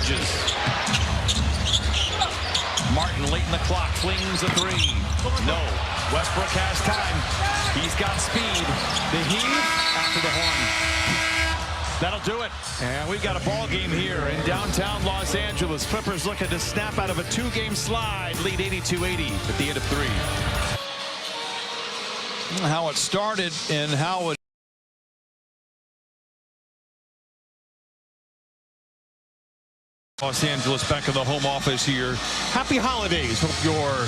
Bridges. Martin late in the clock flings a three. No. Westbrook has time. He's got speed. The heave after the horn. That'll do it. And we've got a ball game here in downtown Los Angeles. Clippers looking to snap out of a two-game slide, lead 82-80 at the end of three. How it started and how it Los Angeles back in the home office here. Happy holidays. Hope your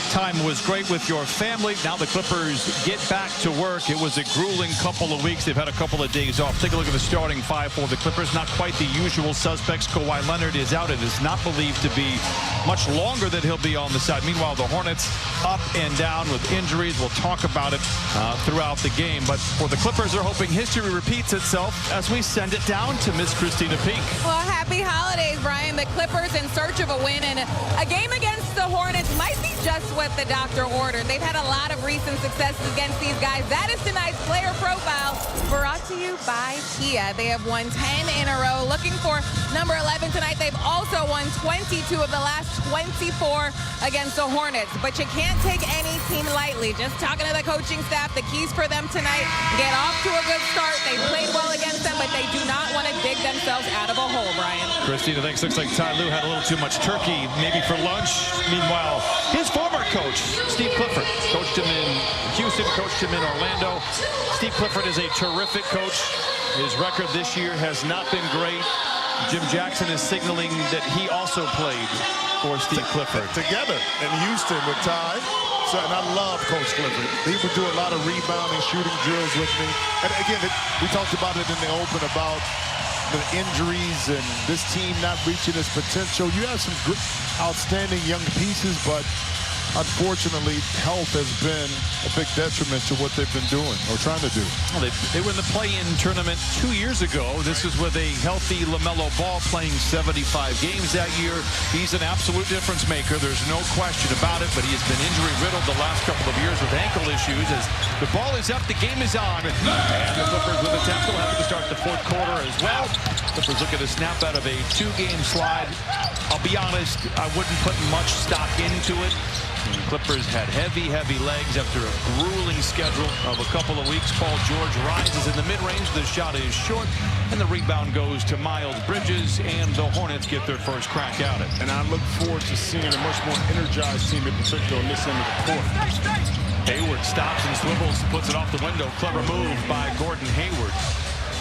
time was great with your family. Now the Clippers get back to work. It was a grueling couple of weeks. They've had a couple of days off. Take a look at the starting five for the Clippers. Not quite the usual suspects. Kawhi Leonard is out. It is not believed to be much longer that he'll be on the side. Meanwhile, the Hornets up and down with injuries. We'll talk about it throughout the game. But for the Clippers, they're hoping history repeats itself as we send it down to Miss Christina Peak. Well, happy holidays, Brian. The Clippers in search of a win, and a game against the Hornets might be just what the doctor ordered. They've had a lot of recent successes against these guys. That is tonight's player profile, brought to you by Kia. They have won 10 in a row. Looking for number 11 tonight. They've also won 22 of the last 24 against the Hornets. But you can't take any team lightly. Just talking to the coaching staff, the keys for them tonight: get off to a good start. They played well against them, but they do not want to dig themselves out of a hole, Brian. Christina, thanks. Looks like Ty Lue had a little too much turkey, maybe for lunch. Meanwhile, his former coach, Steve Clifford, coached him in Houston, coached him in Orlando. Steve Clifford is a terrific coach. His record this year has not been great. Jim Jackson is signaling that he also played for Steve Clifford. Together in Houston with Ty. So, and I love Coach Clifford. He would do a lot of rebounding, shooting drills with me. And again, we talked about it in the open about the injuries and this team not reaching its potential. You have some good, outstanding young pieces, but unfortunately, health has been a big detriment to what they've been doing or trying to do. Well, they were in the play-in tournament 2 years ago. This is with a healthy LaMelo Ball playing 75 games that year. He's an absolute difference maker. There's no question about it, but he has been injury-riddled the last couple of years with ankle issues. As the ball is up, the game is on. And the Clippers with a tempo having to start the fourth quarter as well. Clippers looking to snap out of a two-game slide. I'll be honest, I wouldn't put much stock into it. The Clippers had heavy legs after a grueling schedule of a couple of weeks. Paul George rises in the mid-range. The shot is short, and the rebound goes to Miles Bridges, and the Hornets get their first crack at it. And I look forward to seeing a much more energized team, in particular on this end of the court. Hayward stops and swivels, puts it off the window. Clever move by Gordon Hayward.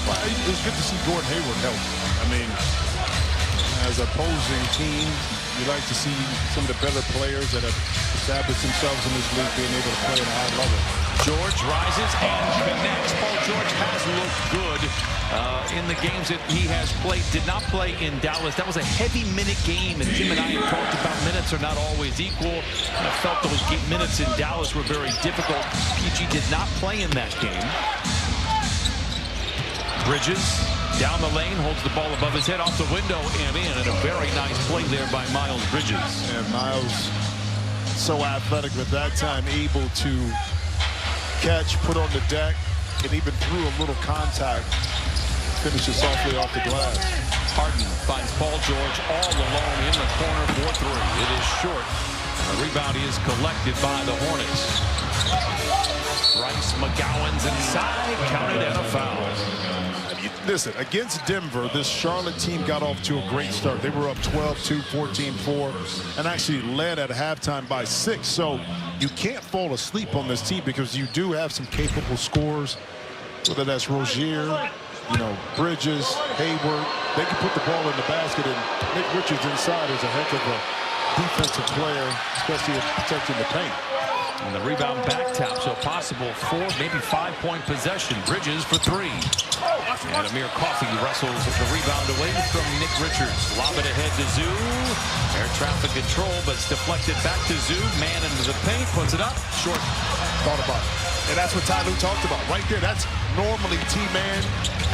Well, it's good to see Gordon Hayward healthy. I mean, as opposing team, you like to see some of the better players that have established themselves in this league being able to play at a high level. George rises and connects. Paul George has looked good in the games that he has played. Did not play in Dallas. That was a heavy minute game, and Jim and I have talked about minutes are not always equal. I felt those minutes in Dallas were very difficult. PG did not play in that game. Bridges down the lane, holds the ball above his head, off the window and in, and a very nice play there by Miles Bridges. And Miles, so athletic at that time, able to catch, put on the deck, and even through a little contact, finishes softly off the glass. Harden finds Paul George all alone in the corner for three. It is short. The rebound is collected by the Hornets. Rice, McGowan's inside, counted and a foul. Listen, against Denver, this Charlotte team got off to a great start. They were up 12-2, 14-4, and actually led at halftime by 6. So you can't fall asleep on this team because you do have some capable scorers, whether that's Rozier, Bridges, Hayward. They can put the ball in the basket, and Nick Richards inside is a heck of a defensive player, especially in protecting the paint. And the rebound back tap, so possible 4, maybe 5-point possession. Bridges for 3. And Amir Coffey wrestles the rebound away from Nick Richards. Lob it ahead to Zoo. Air traffic control, but it's deflected back to Zoo. Man into the paint, puts it up. Short. Thought about it. And that's what Ty Lue talked about right there. That's normally T-Man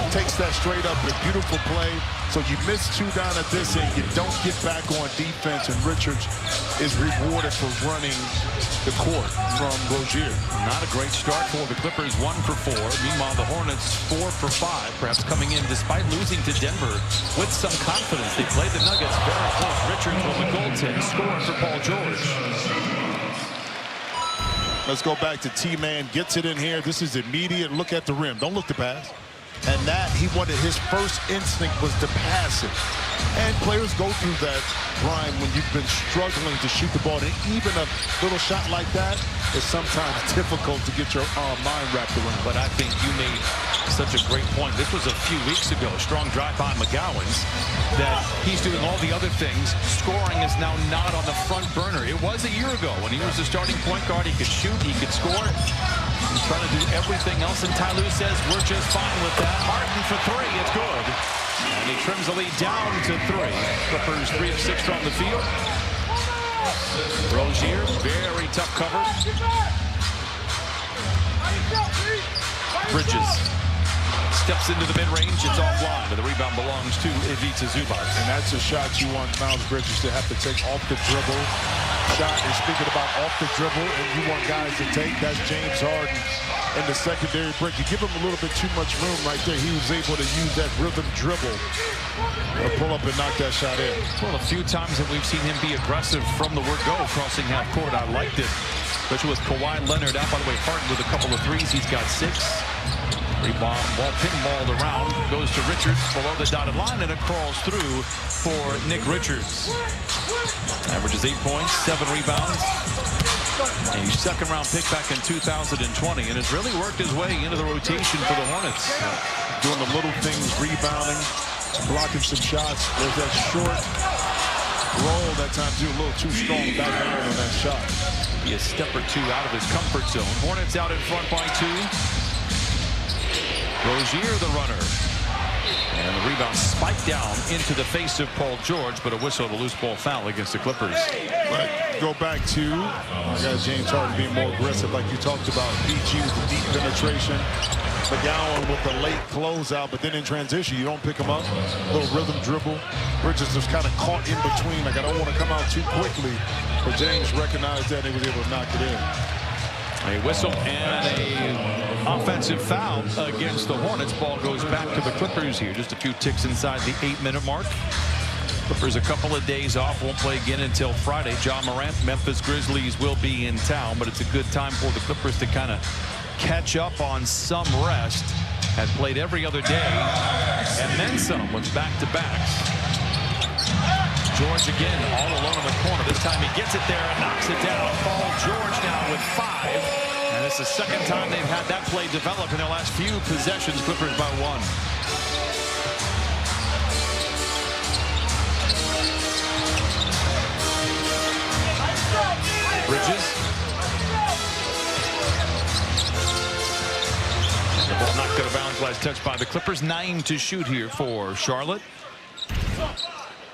takes that straight up, a beautiful play. So you miss 2 down at this end, you don't get back on defense, and Richards is rewarded for running the court from Rozier. Not a great start for the Clippers, 1 for 4. Meanwhile, the Hornets 4 for 5, perhaps coming in despite losing to Denver with some confidence. They played the Nuggets very close. Richards from the goaltend, scoring for Paul George. Let's go back to T-Man, gets it in here. This is immediate. Look at the rim. Don't look to pass. And that, he wanted, his first instinct was to pass it. And players go through that, Brian, when you've been struggling to shoot the ball. And even a little shot like that is sometimes difficult to get your mind wrapped around. But I think you made such a great point. This was a few weeks ago. Strong drive by McGowan's. That he's doing all the other things. Scoring is now not on the front burner. It was a year ago when he was the starting point guard. He could shoot, he could score. He's trying to do everything else, and Ty Lue says we're just fine with that. Harden for 3, it's good. And he trims the lead down to 3. Clippers 3 of 6 from the field. Rozier, very tough cover. Bridges steps into the mid-range. It's offline, but the rebound belongs to Ivica Zubac. And that's a shot you want Miles Bridges to have to take off the dribble. Shot is speaking about off the dribble, and you want guys to take. That's James Harden in the secondary break. You give him a little bit too much room right there. He was able to use that rhythm dribble to pull up and knock that shot in. Well, a few times that we've seen him be aggressive from the word go, crossing half court. I liked it, especially with Kawhi Leonard out. By the way, Harden with a couple of threes. He's got 6. Rebound, ball pinballed around, goes to Richards below the dotted line, and it crawls through for Nick Richards. Averages 8 points, 7 rebounds. A second-round pick back in 2020, and has really worked his way into the rotation for the Hornets. Doing the little things, rebounding, blocking some shots. There's that short roll that time, too, a little too strong back on that shot. Be a step or 2 out of his comfort zone. Hornets out in front by 2. Rozier, the runner. And the rebound spiked down into the face of Paul George, but a whistle, a loose ball foul against the Clippers. But go back to James Harden being more aggressive like you talked about. PG with the deep penetration. McGowan with the late closeout, but then in transition, you don't pick him up. A little rhythm dribble. Bridges was kind of caught in between. Like, I don't want to come out too quickly. But James recognized that and he was able to knock it in. A whistle and a offensive foul against the Hornets. Ball goes back to the Clippers here. Just a few ticks inside the 8-minute mark. Clippers a couple of days off. Won't play again until Friday. John Morant, Memphis Grizzlies will be in town, but it's a good time for the Clippers to kind of catch up on some rest. Had played every other day, and then some with back-to-backs. George again, all alone in the corner. This time he gets it there and knocks it down. Paul George now with 5. And it's the second time they've had that play develop in their last few possessions. Clippers by 1. Bridges. And the ball knocked out of bounds. Last touch by the Clippers. 9 to shoot here for Charlotte.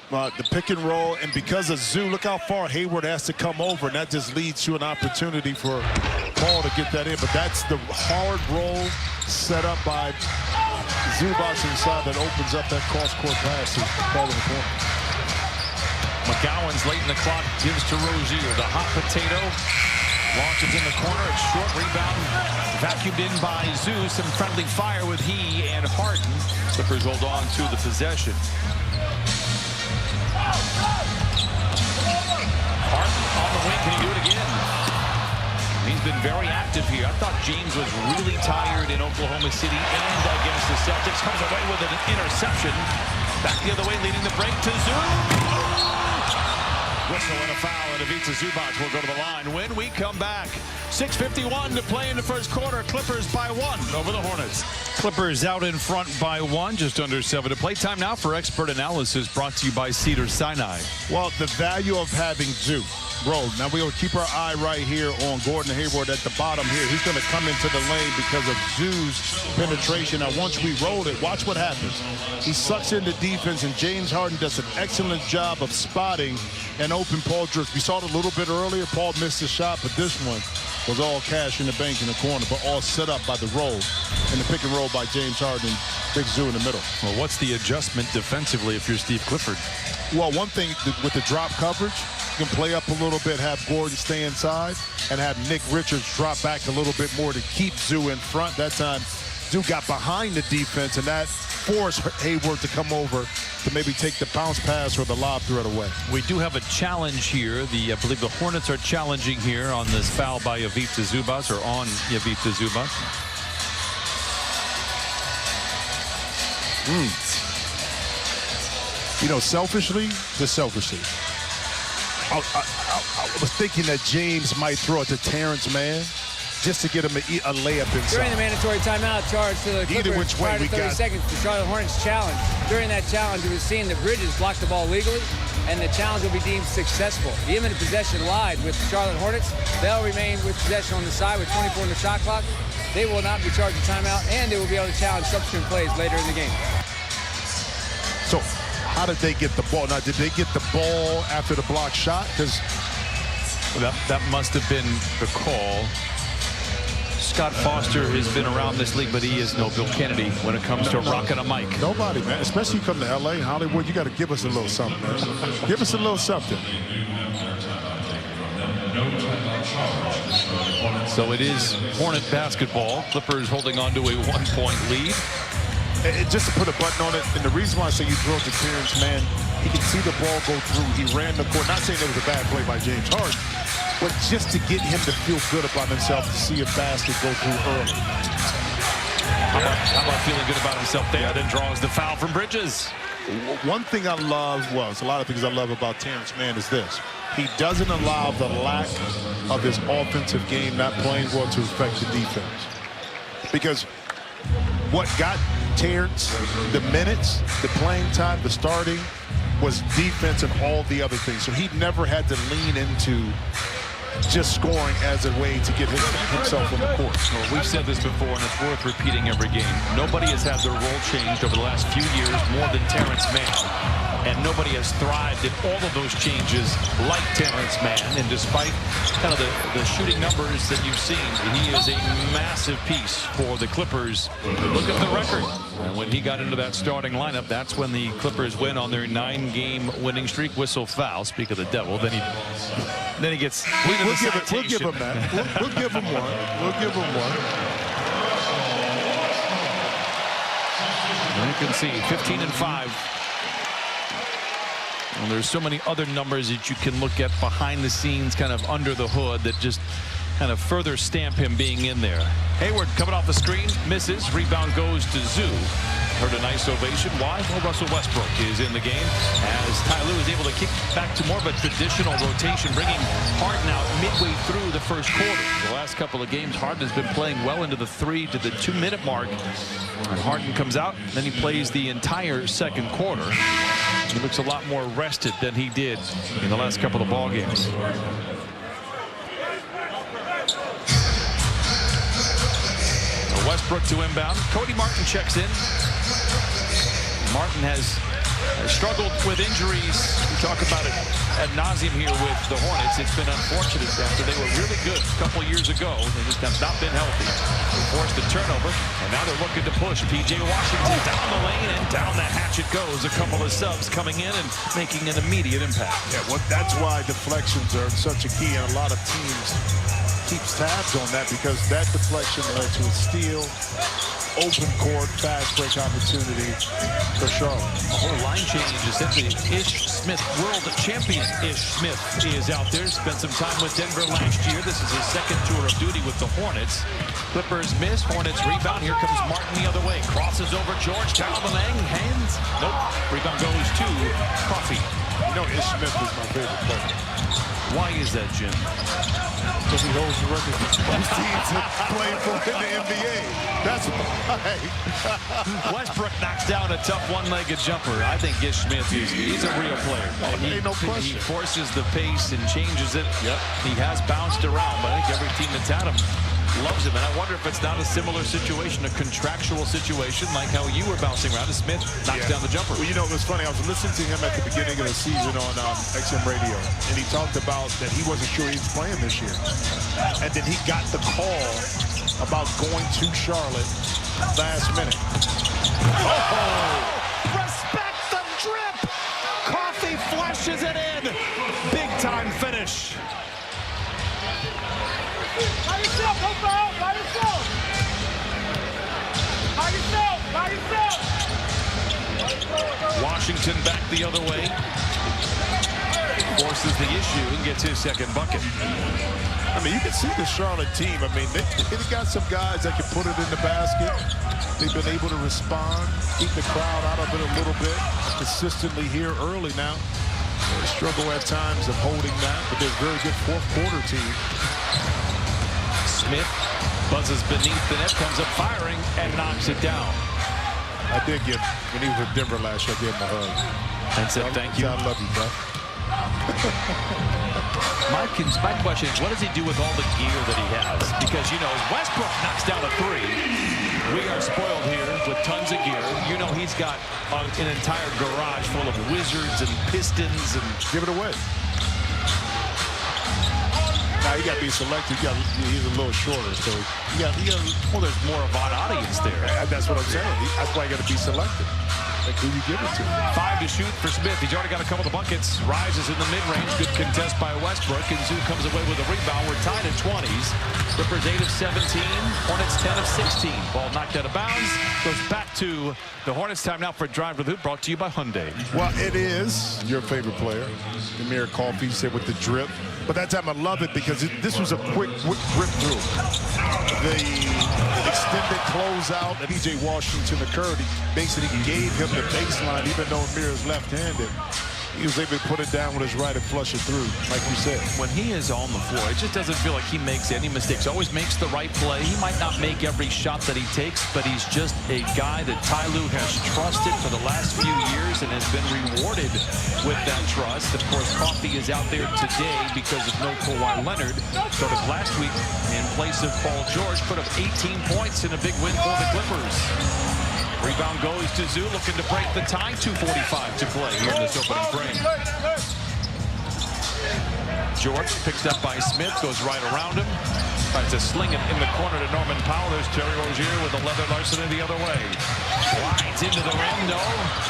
The pick and roll, and because of Zoo, look how far Hayward has to come over, and that just leads to an opportunity for Paul to get that in. But that's the hard roll set up by Zubac inside that opens up that cross-court pass to Paul in the corner. McGowan's late in the clock, gives to Rozier. The hot potato launches in the corner. It's short rebound, vacuumed in by Zoo. Some friendly fire with he and Harden. Clippers hold on to the possession. Harden on the wing. Can he do it again? He's been very active here. I thought James was really tired in Oklahoma City and against the Celtics. Comes away with an interception. Back the other way, leading the break to Zoo. Whistle and a foul, and Ivica Zubac will go to the line when we come back. 6:51 to play in the first quarter. Clippers by 1 over the Hornets. Clippers out in front by 1, just under 7 to play. Time now for expert analysis, brought to you by Cedars-Sinai. Well, the value of having Zoo. Bro, now we're going to keep our eye right here on Gordon Hayward at the bottom here. He's going to come into the lane because of Zoo's penetration. Now, once we roll it, watch what happens. He sucks into defense, and James Harden does an excellent job of spotting and open Paul George. We saw it a little bit earlier. Paul missed the shot, but this one was all cash in the bank in the corner, but all set up by the roll and the pick and roll by James Harden, Big Zoo in the middle. Well, what's the adjustment defensively if you're Steve Clifford? Well, one thing with the drop coverage, you can play up a little bit, have Gordon stay inside, and have Nick Richards drop back a little bit more to keep Zoo in front. That time, Zoo got behind the defense, and that forced Hayward to come over to maybe take the bounce pass or the lob threat away. We do have a challenge here. I believe the Hornets are challenging here on this foul by Ivica Zubac, or on Ivica Zubac. You know, selfishly, I was thinking that James might throw it to Terrence Mann just to get him a layup inside. During the mandatory timeout charge to the Clippers, either which way we 30 got seconds, the Charlotte Hornets challenge. During that challenge, it was seen that Bridges blocked the ball legally, and the challenge will be deemed successful. The imminent possession lied with the Charlotte Hornets. They'll remain with possession on the side with 24 in the shot clock. They will not be charged a timeout, and they will be able to challenge subsequent plays later in the game. So how did they get the ball? Now, did they get the ball after the block shot? Because that must have been the call. Scott Foster has been around this league, but he is no Bill Kennedy when it comes to rocking a mic. Nobody, man. Especially you come to L.A., Hollywood, you got to give us a little something, man. Give us a little something. So it is Hornet basketball. Clippers holding on to a 1-point lead. Just to put a button on it, and the reason why I say you throw it to Terrence Mann, he can see the ball go through. He ran the court. Not saying it was a bad play by James Harden, but just to get him to feel good about himself, to see a basket go through early. How about feeling good about himself there? Then draws the foul from Bridges. One thing I love, well, it's a lot of things I love about Terrence Mann is this. He doesn't allow the lack of his offensive game not playing well to affect the defense. Because what got Terrence the minutes, the playing time, the starting, was defense and all the other things. So he never had to lean into just scoring as a way to get himself on the court. Well, we've said this before, and it's worth repeating every game. Nobody has had their role changed over the last few years more than Terrence Mann. And nobody has thrived in all of those changes like Terrence Mann. And despite kind of the shooting numbers that you've seen, he is a massive piece for the Clippers. Look at the record. And when he got into that starting lineup, that's when the Clippers win on their 9-game winning streak. Whistle foul. Speak of the devil. Then he gets. We'll give him that. We'll give him one. We'll give him one. And you can see 15 and 5. And there's so many other numbers that you can look at behind the scenes, kind of under the hood, that just kind of further stamp him being in there. Hayward coming off the screen, misses. Rebound goes to Zoo. Heard a nice ovation. Why? Well, Russell Westbrook is in the game as Ty Lue is able to kick back to more of a traditional rotation, bringing Harden out midway through the first quarter. The last couple of games, Harden has been playing well into the 3 to the 2-minute mark. And Harden comes out, then he plays the entire second quarter. He looks a lot more rested than he did in the last couple of ball games. Westbrook to inbound. Cody Martin checks in. Martin has struggled with injuries. We talk about it ad nauseum here with the Hornets. It's been unfortunate after they were really good a couple years ago. They just have not been healthy. They forced a turnover, and now they're looking to push. P.J. Washington down the lane, and down the hatch it goes. A couple of subs coming in and making an immediate impact. Yeah, well, that's why deflections are such a key, and a lot of teams keeps tabs on that because that deflection led to a steal, open court, fast break opportunity for Charlotte. A whole line change, essentially. Ish Smith, world champion Ish Smith is out there. Spent some time with Denver last year. This is his second tour of duty with the Hornets. Clippers miss, Hornets rebound. Here comes Martin the other way. Crosses over George. Lang, hands. Nope. Rebound goes to Coffee. You know, Ish Smith is my favorite player. Why is that, Jim? Because he holds the record for most teams playing for in the NBA. That's why. Westbrook knocks down a tough one-legged jumper. I think Ish Smith, he's a real player. Ain't no question. He forces the pace and changes it. Yep. He has bounced around, but I think every team that's had him loves him, and I wonder if it's not a similar situation, a contractual situation, like how you were bouncing around as Smith knocks down the jumper. Well, you know, it was funny. I was listening to him at the beginning of the season on XM Radio, and he talked about that he wasn't sure he was playing this year. And then he got the call about going to Charlotte last minute. Oh! Respect the drip! Coffee flushes it in. Big time finish. By yourself, go foul, by yourself. By yourself, by yourself. Washington back the other way. Forces the issue and gets his second bucket. I mean, you can see the Charlotte team. I mean, they've got some guys that can put it in the basket. They've been able to respond, keep the crowd out of it a little bit, consistently here early now. They struggle at times of holding that, but they're a very good fourth quarter team. Smith buzzes beneath the net, comes up firing, and knocks it down. I did give, when he was with Denver last year, I gave him a hug. And said thank you. I love you, bro. My question is, what does he do with all the gear that he has? Because, you know, Westbrook knocks down a three. We are spoiled here with tons of gear. You know, he's got an entire garage full of Wizards and Pistons and give it away. Now you got to be selective. He's a little shorter, so well, there's more of an audience there. That's what I'm saying. That's why you got to be selective. Like who you give it to. 5 to shoot for Smith. He's already got a couple of buckets. Rises in the mid-range. Good contest by Westbrook. And Zoo comes away with a rebound. We're tied at 20s. Clippers 8 of 17. Hornets 10 of 16. Ball knocked out of bounds. Goes back to the Hornets. Time now for a drive to the hoop. Brought to you by Hyundai. Well, it is your favorite player. Amir Coffey said with the drip. But that time I love it because this was a quick rip through. The extended closeout, and PJ Washington occurred. He basically gave him the baseline, even though Amir is left-handed. He was able to put it down with his right and flush it through, like you said. When he is on the floor, it just doesn't feel like he makes any mistakes. Always makes the right play. He might not make every shot that he takes, but he's just a guy that Ty Lue has trusted for the last few years and has been rewarded with that trust. Of course, Coffey is out there today because of no Kawhi Leonard. Started last week in place of Paul George, put up 18 points in a big win for the Clippers. Rebound goes to Zoo, looking to break the tie. 2:45 to play here in this opening frame. George picked up by Smith, goes right around him. Tries to sling it in the corner to Norman Powell. There's Terry Rozier with a leather Larson the other way. Slides into the rim, no.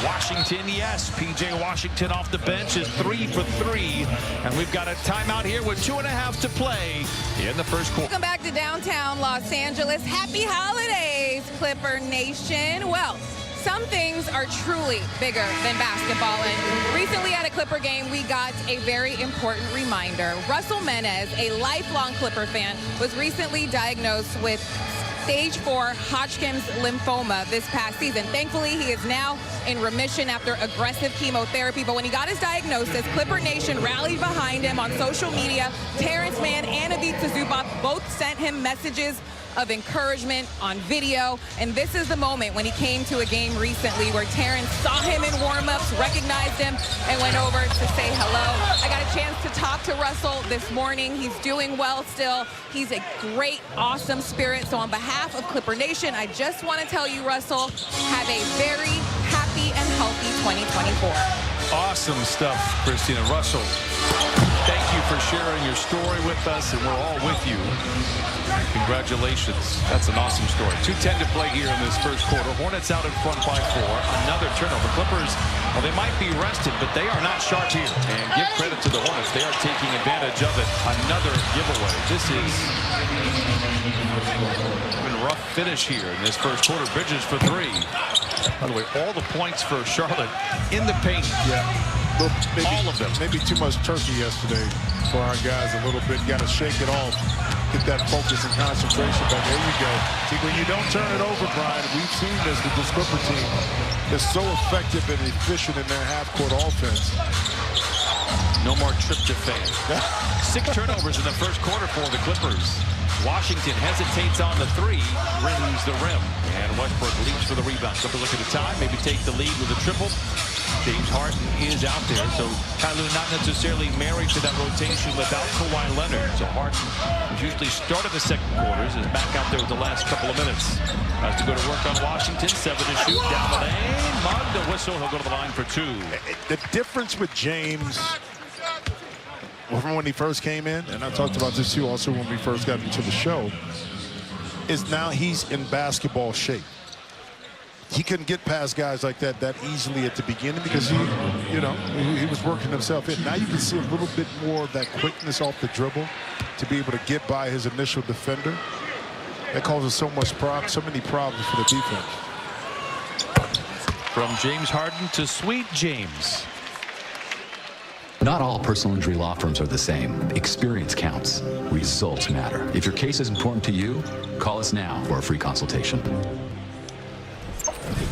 Washington, yes. P.J. Washington off the bench is 3 for 3. And we've got a timeout here with 2.5 to play in the first quarter. Welcome back to downtown Los Angeles. Happy holidays, Clipper Nation. Well, some things are truly bigger than basketball, and recently at a Clipper game, we got a very important reminder. Russell Menez, a lifelong Clipper fan, was recently diagnosed with stage 4 Hodgkin's lymphoma this past season. Thankfully, he is now in remission after aggressive chemotherapy. But when he got his diagnosis, Clipper Nation rallied behind him on social media. Terrence Mann and Ivica Zubac both sent him messages of encouragement on video. And this is the moment when he came to a game recently where Terrence saw him in warm-ups, recognized him, and went over to say hello. I got a chance to talk to Russell this morning. He's doing well still. He's a great, awesome spirit. So on behalf of Clipper Nation, I just want to tell you, Russell, have a very happy and healthy 2024. Awesome stuff, Christina. Russell, thank you for sharing your story with us, and we're all with you. Congratulations. That's an awesome story. 2:10 to play here in this first quarter. Hornets out in front by 4. Another turnover. Clippers, well, they might be rested, but they are not sharp here. And give credit to the Hornets. They are taking advantage of it. Another giveaway. This is a rough finish here in this first quarter. Bridges for 3. By the way, all the points for Charlotte in the paint. Yeah. Maybe, all of them. Maybe too much turkey yesterday for our guys a little bit. Got to shake it off. Get that focus and concentration back. There you go. See, when you don't turn it over, Brian, we've seen this with this Clipper team. They're so effective and efficient in their half-court offense. No more tryptophan. 6 turnovers in the first quarter for the Clippers. Washington hesitates on the 3, rings the rim. And Westbrook leaps for the rebound. Clippers look at the time, maybe take the lead with a triple. James Harden is out there, so Kylu not necessarily married to that rotation without Kawhi Leonard. So Harden, who's usually started the second quarters, is back out there with the last couple of minutes. Has to go to work on Washington. 7 to shoot down the lane. Mug the whistle. He'll go to the line for 2. The difference with James from when he first came in, and I talked about this too also when we first got into the show, is now he's in basketball shape. He couldn't get past guys like that easily at the beginning because he was working himself in. Now you can see a little bit more of that quickness off the dribble to be able to get by his initial defender. That causes so many problems for the defense. From James Harden to Sweet James. Not all personal injury law firms are the same. Experience counts. Results matter. If your case is important to you, call us now for a free consultation.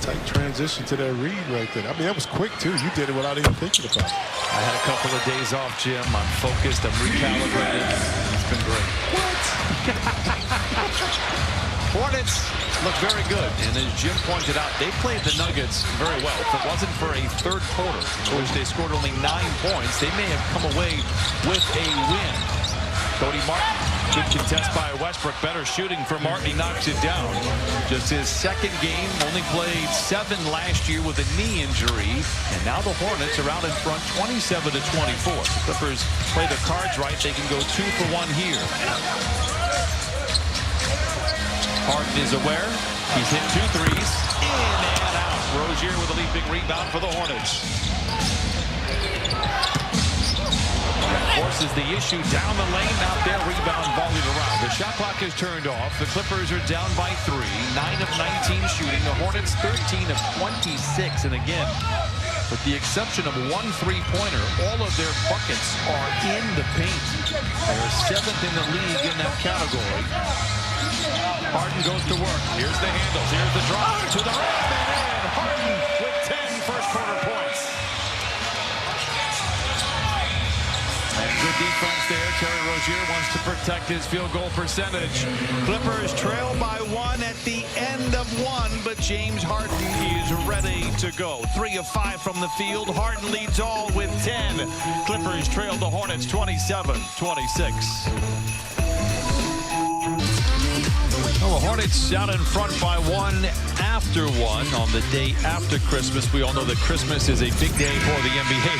Tight transition to that read right there. I mean, that was quick, too. You did it without even thinking about it. I had a couple of days off, Jim. I'm focused. I'm recalibrated. It's been great. What? Hornets look very good. And as Jim pointed out, they played the Nuggets very well. If it wasn't for a third quarter, in which they scored only 9 points, they may have come away with a win. Cody Martin, good contest by Westbrook. Better shooting for Martin. He knocks it down. Just his second game. Only played 7 last year with a knee injury. And now the Hornets are out in front 27 to 24. The Clippers play their cards right. They can go 2 for 1 here. Harden is aware. He's hit 2 threes. In and out. Rozier with a leaping rebound for the Hornets. Forces the issue down the lane. Out there, rebound volleyed around. The shot clock is turned off. The Clippers are down by 3. 9 of 19 shooting. The Hornets 13 of 26. And again, with the exception of 1 3-pointer, all of their buckets are in the paint. They're 7th in the league in that category. Harden goes to work. Here's the handles. Here's the drive to the rim and in. Harden with 10 first-quarter points. And good defense there. Terry Rozier wants to protect his field goal percentage. Clippers trail by 1 at the end of 1, but James Harden is ready to go. 3 of 5 from the field. Harden leads all with 10. Clippers trail the Hornets 27-26. Well, the Hornets out in front by 1 after 1 on the day after Christmas. We all know that Christmas is a big day for the NBA.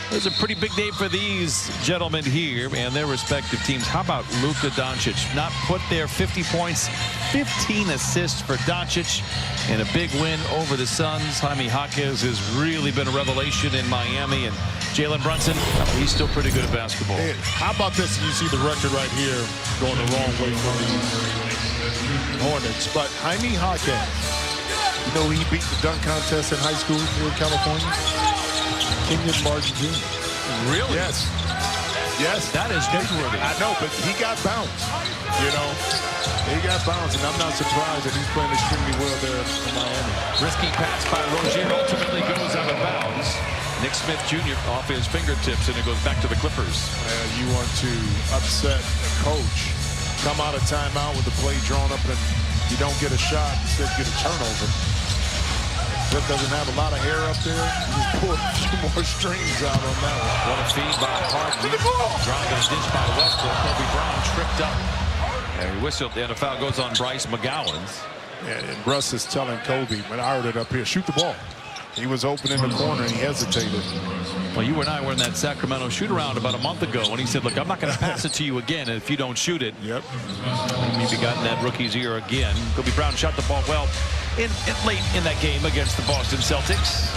It was a pretty big day for these gentlemen here and their respective teams. How about Luka Doncic? Not put there 50 points, 15 assists for Doncic in a big win over the Suns. Jaime Jaquez has really been a revelation in Miami. And Jalen Brunson, he's still pretty good at basketball. Hey, how about this? You see the record right here going the wrong way for the Hornets. But Jaime Jaquez, you know he beat the dunk contest in high school here in California? Kenyon Martin Jr. Really? Yes. Yes. That is newsworthy. I know, but he got bounced. You know, he got bounced, and I'm not surprised that he's playing extremely well there in Miami. Risky pass by Rozier ultimately goes out of bounds. Nick Smith Jr. off his fingertips, and it goes back to the Clippers. You want to upset a coach, come out of timeout with the play drawn up, and you don't get a shot, instead get a turnover. That doesn't have a lot of hair up there. You just pull a few more strings out on that one. What a feed by Harden. Dropped in a ditch by Westbrook. Kobe Brown tripped up. And he whistled, and a foul goes on Bryce McGowens. And Russ is telling Kobe, but I heard it up here, shoot the ball. He was open in the corner and he hesitated. Well, you and I were in that Sacramento shoot-around about a month ago, and he said, look, I'm not going to pass it to you again if you don't shoot it. Yep. Maybe got in that rookie's ear again. Kobe Brown shot the ball well late in that game against the Boston Celtics.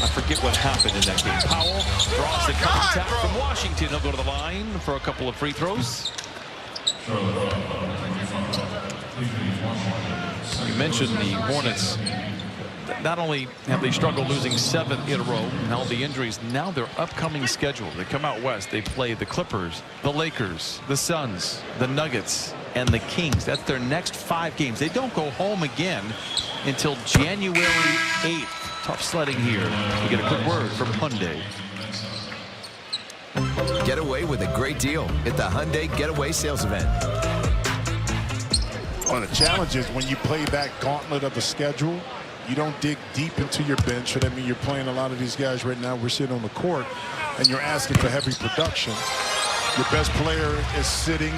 I forget what happened in that game. Powell draws the contact from Washington. He'll go to the line for a couple of free throws. You mentioned the Hornets. Not only have they struggled losing 7 in a row, and all the injuries, now their upcoming schedule. They come out west. They play the Clippers, the Lakers, the Suns, the Nuggets, and the Kings. That's their next 5 games. They don't go home again until January 8th. Tough sledding here. We get a quick word from Hyundai. Get away with a great deal at the Hyundai Getaway Sales Event. One of the challenges when you play that gauntlet of the schedule, You don't dig deep into your bench. I mean, you're playing a lot of these guys right now. We're sitting on the court, and you're asking for heavy production. Your best player is sitting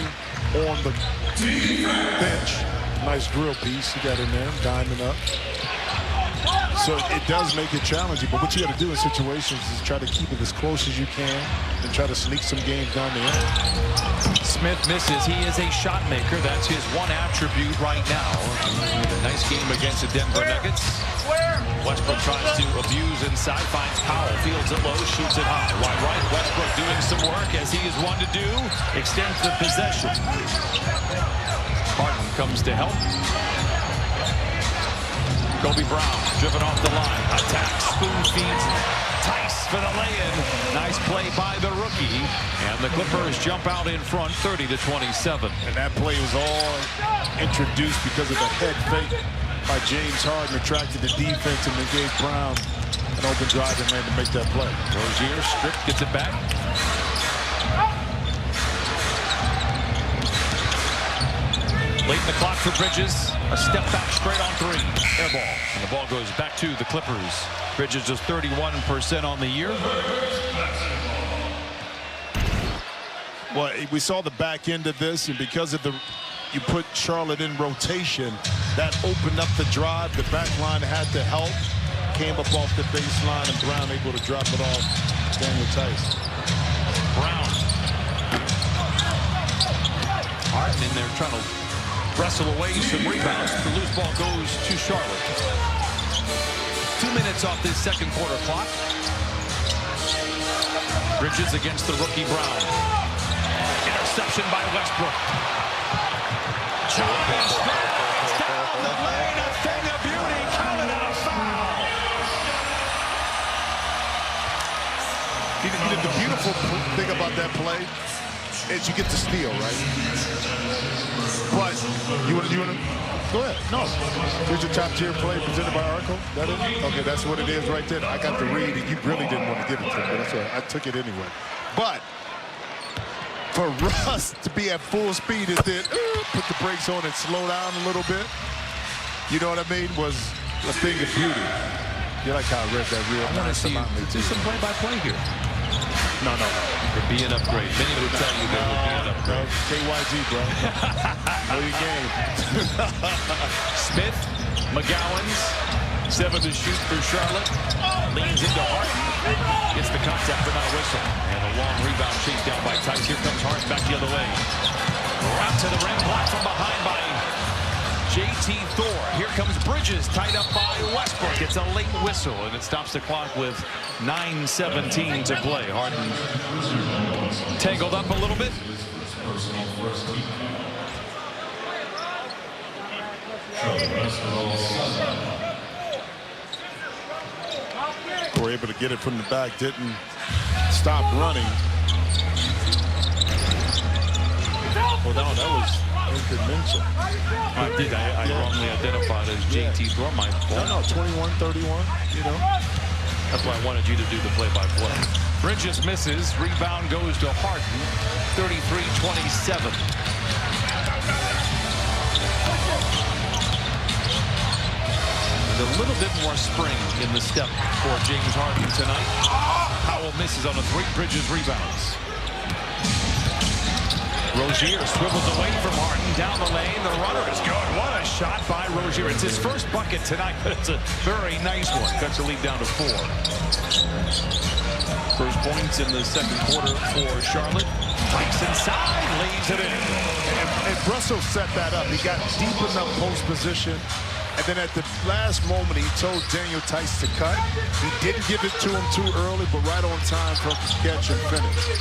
on the bench. Nice drill piece you got in there, diamond up. So it does make it challenging, but what you got to do in situations is try to keep it as close as you can and try to sneak some games down the end. Smith misses. He is a shot maker. That's his one attribute right now. A nice game against the Denver Nuggets. Westbrook tries to abuse inside, finds Powell, fields it low, shoots it high. Wide right, Westbrook doing some work as he is one to do, extends the possession. Harden comes to help. Kobe Brown driven off the line, attacks, spoon feeds Tice for the lay-in. Nice play by the rookie, and the Clippers jump out in front 30-27. And that play was all introduced because of the head fake by James Harden, attracted the defense, and then gave Brown an open driving lane to make that play. Rozier, stripped, gets it back. Late in the clock for Bridges. A step back straight on three. Air ball. And the ball goes back to the Clippers. Bridges is 31% on the year. Well, we saw the back end of this, and because of you put Charlotte in rotation, that opened up the drive. The back line had to help. Came up off the baseline, and Brown able to drop it off Daniel Tice. Brown. Harden in there trying to wrestle away some rebounds. The loose ball goes to Charlotte. 2 minutes off this second quarter clock. Bridges against the rookie Brown. Interception by Westbrook. Chopping straight down the lane. A thing of beauty. Counted out a foul. The beautiful thing about that play is you get to steal, right? But you want to go ahead. No. Here's your top tier play presented by Oracle. That is? Okay, that's what it is right there. I got the read, and you really didn't want to give it to me, but that's all right. I took it anyway. But for Russ to be at full speed and then put the brakes on and slow down a little bit, you know what I mean, was a thing of beauty. You like how I read that real nice. I want to see some play-by-play here. No. It'd be an upgrade. Many would tell you there would be an upgrade. KYG, bro. Know your game. Smith, McGowan's 7 to shoot for Charlotte. Leans into Harden. Gets the contact but not a whistle. And a long rebound chase down by Tice. Here comes Harden back the other way. Out to the rim, blocked from behind by JT Thor. Here comes Bridges, tied up by Westbrook. It's a late whistle, and it stops the clock with 9:17 to play. Harden tangled up a little bit. Were able to get it from the back, didn't stop running. Well, no, that was inconventional. I wrongly identified as JT Thor. My fault. No, 21-31, you know. That's why I wanted you to do the play-by-play. Bridges misses. Rebound goes to Harden. 33-27. A little bit more spring in the step for James Harden tonight. Powell misses on a three. Bridges rebounds. Rozier swivels away from Harden down the lane. The runner is good. What a shot by Rozier. It's his first bucket tonight, but it's a very nice one. Cuts the lead down to 4. First points in the second quarter for Charlotte. Tice inside, lays it in. And Russell set that up. He got deep enough post position. And then at the last moment, he told Daniel Tice to cut. He didn't give it to him too early, but right on time for him to catch and finish.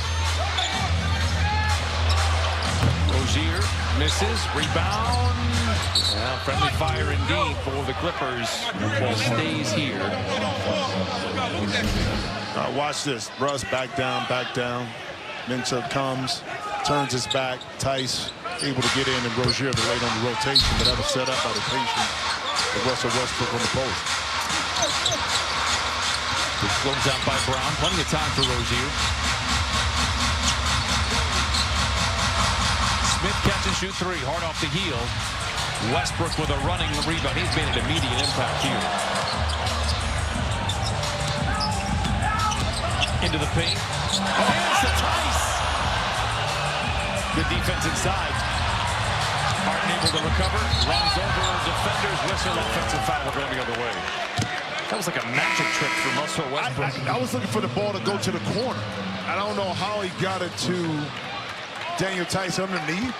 Rozier misses, rebound. Well, friendly fire indeed for the Clippers. Ball stays here. Watch this. Russ back down. Minter comes, turns his back. Tice able to get in, and Rozier the late on the rotation, but that was set up by the patient of Russell Westbrook on the post. It slows out by Brown. Plenty of time for Rozier. Smith catch and shoot 3. Hard off the heel. Westbrook with a running rebound. He's made an immediate impact here. Into the paint. Here's the Tice. Good defense inside. Harden able to recover. Runs over defenders. Whistle. Offensive foul going the other way. That was like a magic trick from Russell Westbrook. I was looking for the ball to go to the corner. I don't know how he got it to Daniel Tice underneath.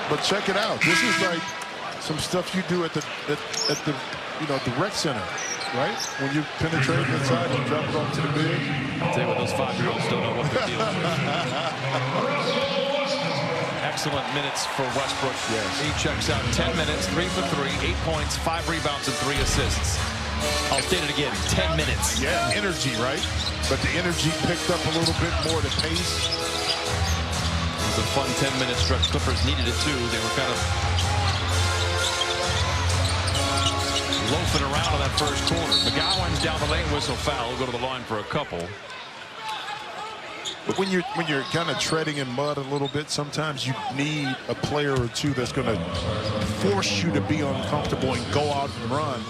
But check it out. This is like some stuff you do at the the rec center, right? When you penetrate inside and drop it off to the big. I'll tell you what, those 5-year-olds don't know what they're dealing with. Excellent minutes for Westbrook. Yes. He checks out 10 minutes, 3 for 3, 8 points, 5 rebounds, and 3 assists. I'll state it again, 10 minutes. Yeah, energy, right? But the energy picked up a little bit more, the pace. It was a fun 10-minute stretch. Clippers needed it too. They were kind of loafing around in that first quarter. McGowan's down the lane, whistle foul. We'll go to the line for a couple. But when you're kind of treading in mud a little bit, sometimes you need a player or two that's going to force you to be uncomfortable and go out and run.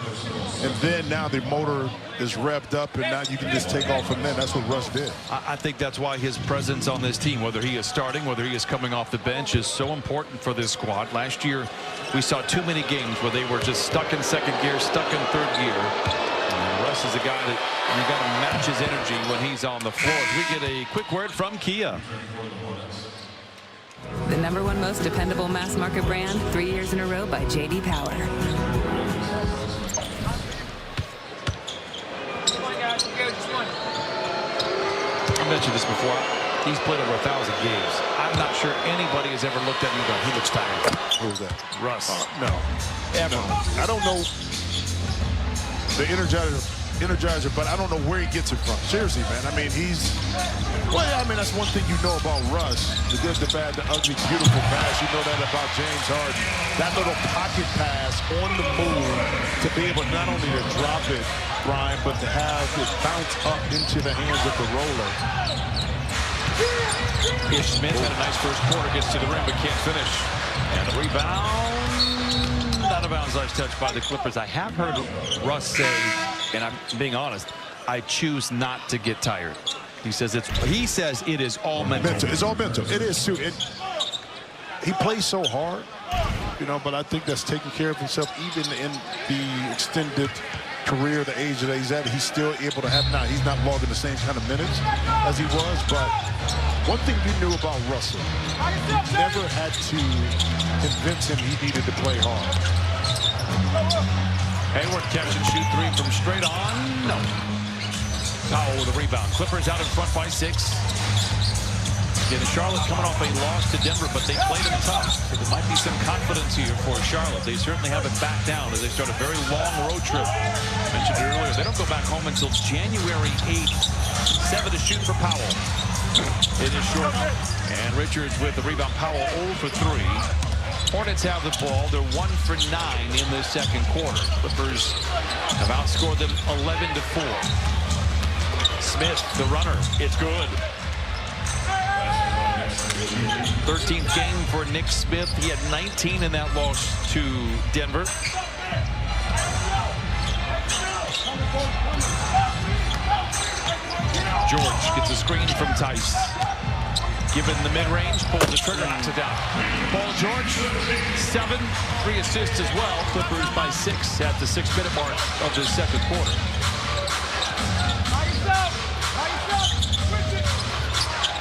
And then now the motor is revved up, and now you can just take off from there. That's what Russ did. I think that's why his presence on this team, whether he is starting, whether he is coming off the bench, is so important for this squad. Last year, we saw too many games where they were just stuck in second gear, stuck in third gear. And Russ is a guy that you got to match his energy when he's on the floor. As we get a quick word from Kia. The #1 most dependable mass market brand, 3 years in a row by J.D. Power. I mentioned this before. He's played over 1,000 games. I'm not sure anybody has ever looked at him and gone, he looks tired. Who's that? Russ. No. Ever. No. I don't know the Energizer, but I don't know where he gets it from. Seriously, man. I mean, that's one thing you know about Russ. The good, the bad, the ugly, beautiful pass. You know that about James Harden. That little pocket pass on the move to be able not only to drop it, Brian, but to have it bounce up into the hands of the roller. Ish Smith had a nice first quarter, gets to the rim, but can't finish. And the rebound, out of bounds, nice touch by the Clippers. I have heard Russ say, and I'm being honest, I choose not to get tired. He says it is all mental. It's all mental. It is too. He plays so hard, but I think that's taking care of himself even in the extended career, the age that he's at. He's still able to have, he's not logging the same kind of minutes as he was, but one thing you knew about Russell, you never had to convince him he needed to play hard. Hayward catch and shoot 3 from straight on. No. Powell with a rebound. Clippers out in front by 6. Again, Charlotte coming off a loss to Denver, but they played them tough. So there might be some confidence here for Charlotte. They certainly haven't backed down as they start a very long road trip. I mentioned it earlier, they don't go back home until January 8th. 7 to shoot for Powell. It is short. And Richards with the rebound. Powell 0 for 3. Hornets have the ball. They're 1 for 9 in the second quarter. Clippers have outscored them 11 to 4. Smith, the runner. It's good. 13th game for Nick Smith. He had 19 in that loss to Denver. George gets a screen from Tice. Given the mid-range, pulls the trigger, knocks it down. Paul George, 7, 3 assists as well. Clippers by 6 at the 6-minute mark of the second quarter.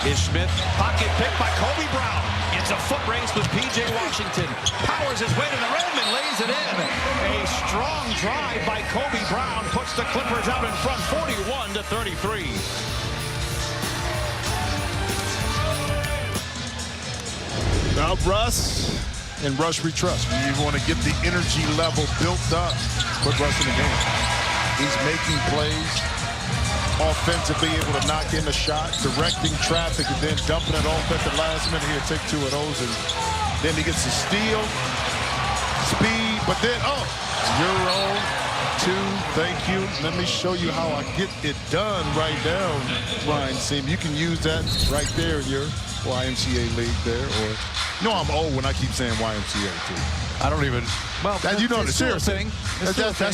Ish Smith, pocket pick by Kobe Brown. It's a foot race with P.J. Washington. Powers his way to the rim and lays it in. A strong drive by Kobe Brown puts the Clippers out in front, 41 to 33. Now Russ and Russ we trust. You want to get the energy level built up. Put Russ in the game. He's making plays, offensively able to knock in a shot, directing traffic, and then dumping it off at the last minute. He'll take 2 of those, and then he gets a steal, speed, but then, Euro 2, thank you. Let me show you how I get it done right now, Ryan Seam. You can use that right there in your YMCA league there, or no, I'm old when I keep saying YMCA too. I don't even. Well, that, you know, it's still a thing. It's still a thing.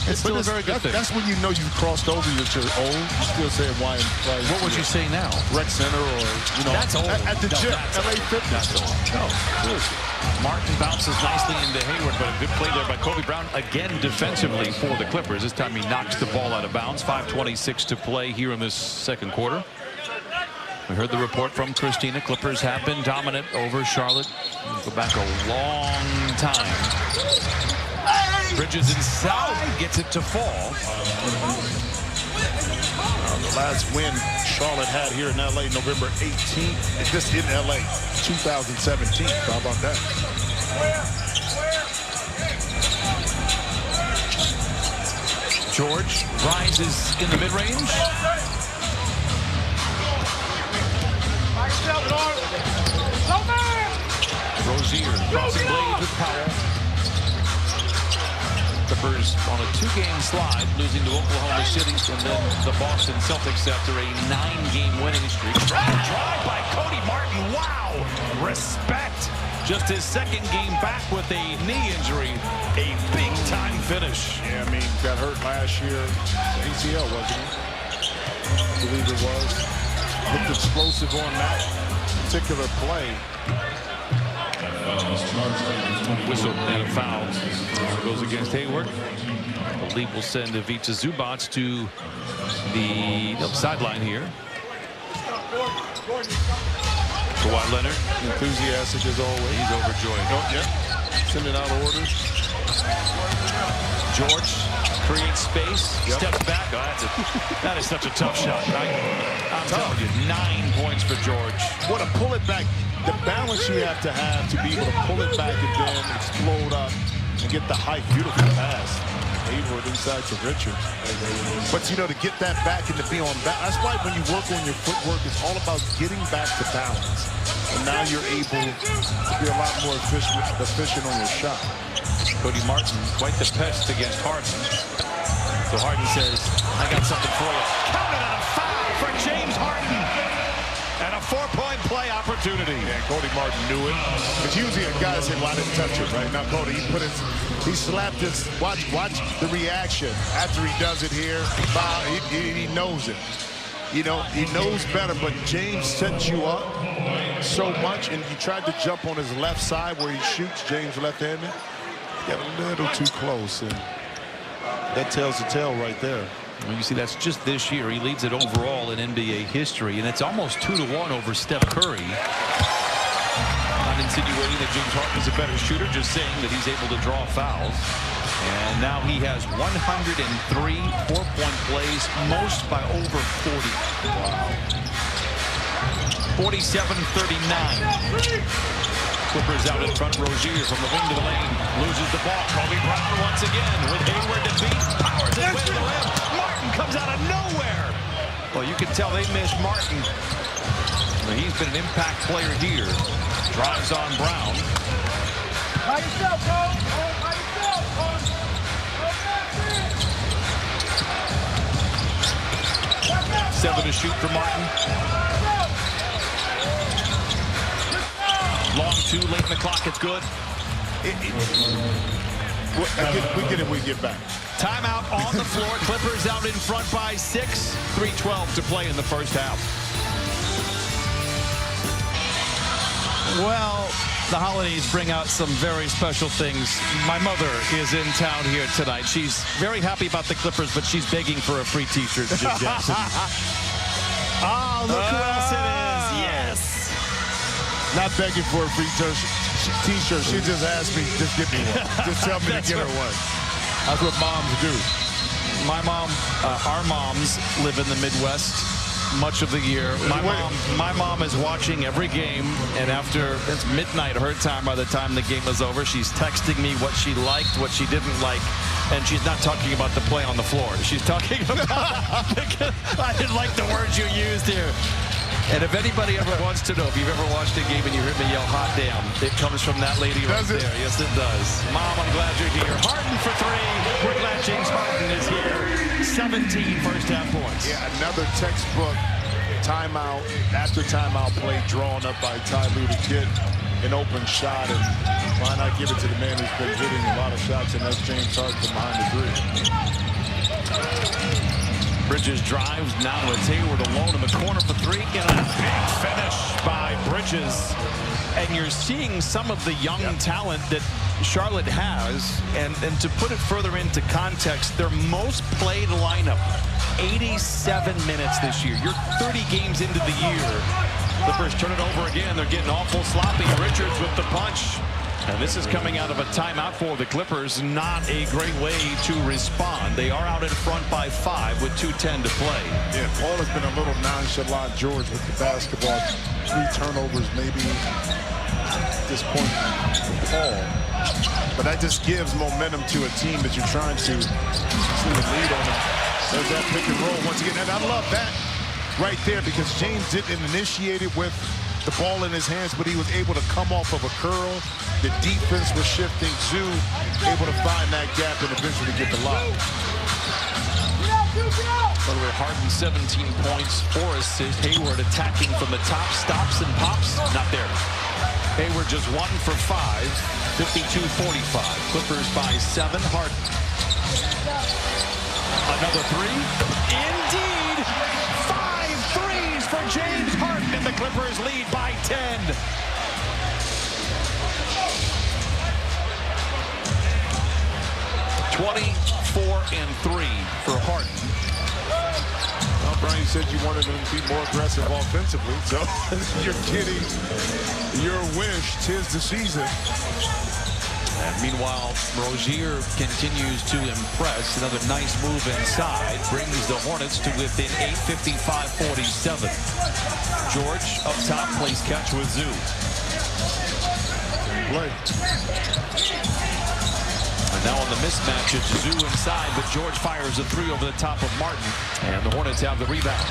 It's still a very good thing. That's when you know you've crossed over. You're old. You still saying YMCA. What would you say now? Rec Center, or you know, that's old. At the gym, LA Fitness. That's old. No, seriously. Martin bounces nicely into Hayward, but a good play there by Kobe Brown again defensively for the Clippers. This time he knocks the ball out of bounds. 5:26 to play here in this second quarter. We heard the report from Christina. Clippers have been dominant over Charlotte. Go back a long time. Bridges inside, gets it to fall. The last win Charlotte had here in LA, November 18th. Just in LA, 2017. How about that? George rises in the mid-range. Rozier crossing blade with Powell. Clippers on a 2-game slide, losing to Oklahoma City and then the Boston Celtics after a 9-game winning streak. Drive by Cody Martin. Wow! Respect. Just his second game back with a knee injury. A big-time finish. Yeah, I mean, got hurt last year. ACL, wasn't it? I believe it was. Looked explosive on that particular play. Whistle and a foul goes against Hayward. The league will send Ivica Zubac to the sideline here. Kawhi Leonard, enthusiastic as always. He's overjoyed. Oh, yeah. Sending out orders. George creates space, steps back. Oh, that is such a tough shot. I'm telling you, 9 points for George. What a pull it back. The balance you have to be able to pull it back and then explode up and get the height. Beautiful pass. Hayward inside to Richards. But, you know, to get that back and to be on back, that's why when you work on your footwork, it's all about getting back to balance. And now you're able to be a lot more efficient on your shot. Cody Martin, quite the pest against Harden. So Harden says, I got something for you. Counted on a foul for James Harden. And a 4-point play opportunity. Yeah, Cody Martin knew it. But usually a guy said, well, I didn't touch it, right? Now Cody, he slapped his, watch the reaction after he does it here. He knows it. You know, he knows better, but James sets you up so much, and you tried to jump on his left side where he shoots. James left-handed. Got a little too close, and that tells the tale right there. Well, you see, that's just this year. He leads it overall in NBA history, and it's almost 2-1 over Steph Curry. Not insinuating that James Harden is a better shooter, just saying that he's able to draw fouls. And now he has 103 4-point plays, most by over 40. Wow. 47-39. Clippers out in front. Rozier from the wing to the lane. Loses the ball. Kobe Brown once again with Hayward to beat. Powers it with the rim. Martin comes out of nowhere. Well, you can tell they miss Martin. He's been an impact player here. Drives on Brown. By yourself, Cole. By yourself, Cole. 7 to shoot for Martin. Long 2, late in the clock, it's good. We get it, we get back. Timeout on the floor. Clippers out in front by 6. 3:12 to play in the first half. Well, the holidays bring out some very special things. My mother is in town here tonight. She's very happy about the Clippers, but she's begging for a free t-shirt, Jim Jackson. Oh, look who else it is. Yes. Not begging for a free t-shirt. She just asked me, just give me one. Just tell me to get her one. That's what moms do. My mom, our moms live in the Midwest much of the year. My mom is watching every game, and after it's midnight her time, by the time the game is over, she's texting me what she liked, what she didn't like, and she's not talking about the play on the floor. She's talking about I didn't like the words you used here. And if anybody ever wants to know, if you've ever watched a game and you heard me yell, hot damn, it comes from that lady right there. Yes, it does. Mom, I'm glad you're here. Harden for 3. We're glad James Harden is here. 17 first half points. Yeah, another textbook timeout, after timeout play drawn up by Ty Lue to get an open shot, and why not give it to the man who's been hitting a lot of shots, and that's James Harden from behind the three. Bridges drives, now it's Hayward alone in the corner for three, and a big finish by Bridges. And you're seeing some of the young talent that Charlotte has, and to put it further into context, their most played lineup, 87 minutes this year. You're 30 games into the year. Clippers turn it over again. They're getting awful sloppy. Richards with the punch. And this is coming out of a timeout for the Clippers. Not a great way to respond. They are out in front by 5 with 2:10 to play. Yeah, Paul has been a little nonchalant, George, with the basketball. 3 turnovers maybe at this point for Paul. But that just gives momentum to a team that you're trying to see the lead on. There's that pick and roll once again. And I love that right there because James didn't initiate it with the ball in his hands, but he was able to come off of a curl. The defense was shifting. Zoo able to find that gap and eventually get the lob. By the way, Harden 17 points, 4 assists. Hayward attacking from the top, stops and pops. Not there. Hayward just 1 for 5, 52-45. Clippers by 7. Harden. Another 3. Indeed. 5 threes for James Harden, and the Clippers lead by 10. (24-3) for Harden. Well, Brian, you said you wanted him to be more aggressive offensively, so you're getting your wish. 'Tis the season. And meanwhile, Rozier continues to impress. Another nice move inside brings the Hornets to within 8, 55-47. George up top plays catch with Zoo. Play. And now on the mismatch, it's Zoo inside, but George fires a 3 over the top of Martin. And the Hornets have the rebound.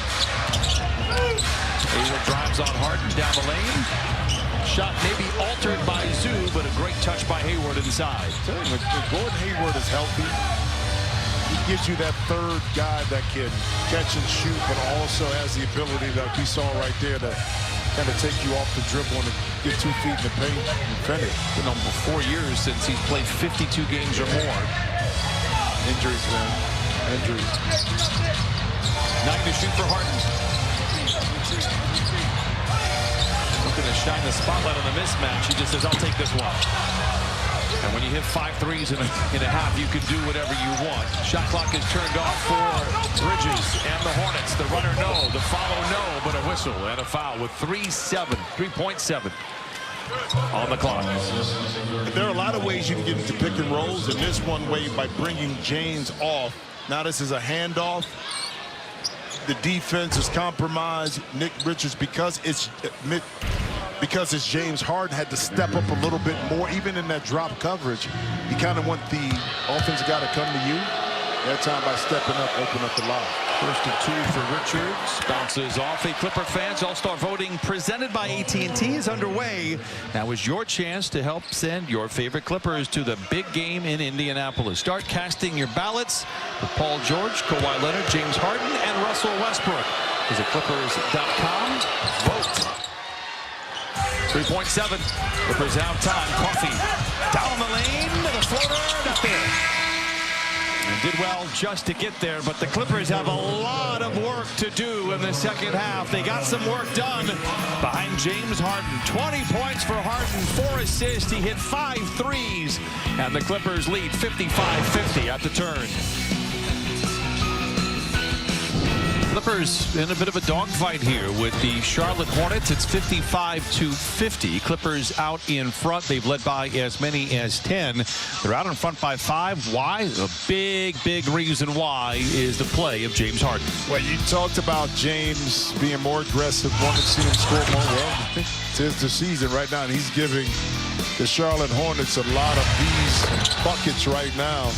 Hayward drives on Harden down the lane. Shot maybe altered by Zoo, but a great touch by Hayward inside. When Gordon Hayward is healthy, he gives you that third guy that can catch and shoot, but also has the ability that we saw right there to kind of take you off the dribble and get 2 feet in the paint and finish. Been on for 4 years since he's played 52 games or more. Injuries, man. Injuries. 9 to shoot for Harden. Looking to shine the spotlight on the mismatch. He just says, I'll take this one. And when you hit 5 threes in a half, you can do whatever you want. Shot clock is turned off for Bridges and the Hornets. The runner, no. The follow, no. But a whistle and a foul with 3.7 on the clock. There are a lot of ways you can get into pick and rolls, and this one way by bringing James off. Now this is a handoff. The defense is compromised. Nick Richards, because it's James Harden, had to step up a little bit more, even in that drop coverage. You kind of want the offensive guy to come to you. That time by stepping up, open up the lob. First and 2 for Richards. Bounces off. A Clipper fans All-Star voting presented by AT&T is underway. Now is your chance to help send your favorite Clippers to the big game in Indianapolis. Start casting your ballots for Paul George, Kawhi Leonard, James Harden, and Russell Westbrook. Visit Clippers.com. Vote. 3.7. Clippers have time. Coffee down the lane. The floater. Nothing. And did well just to get there, but the Clippers have a lot of work to do in the second half. They got some work done behind James Harden. 20 points for Harden, 4 assists. He hit 5 threes, and the Clippers lead 55-50 at the turn. Clippers in a bit of a dogfight here with the Charlotte Hornets. It's 55-50. Clippers out in front. They've led by as many as 10. They're out in front by 5. Why? A big reason why is the play of James Harden. Well, you talked about James being more aggressive, wanted to see him score more. Well, tis the season right now, and he's giving the Charlotte Hornets a lot of these buckets right now.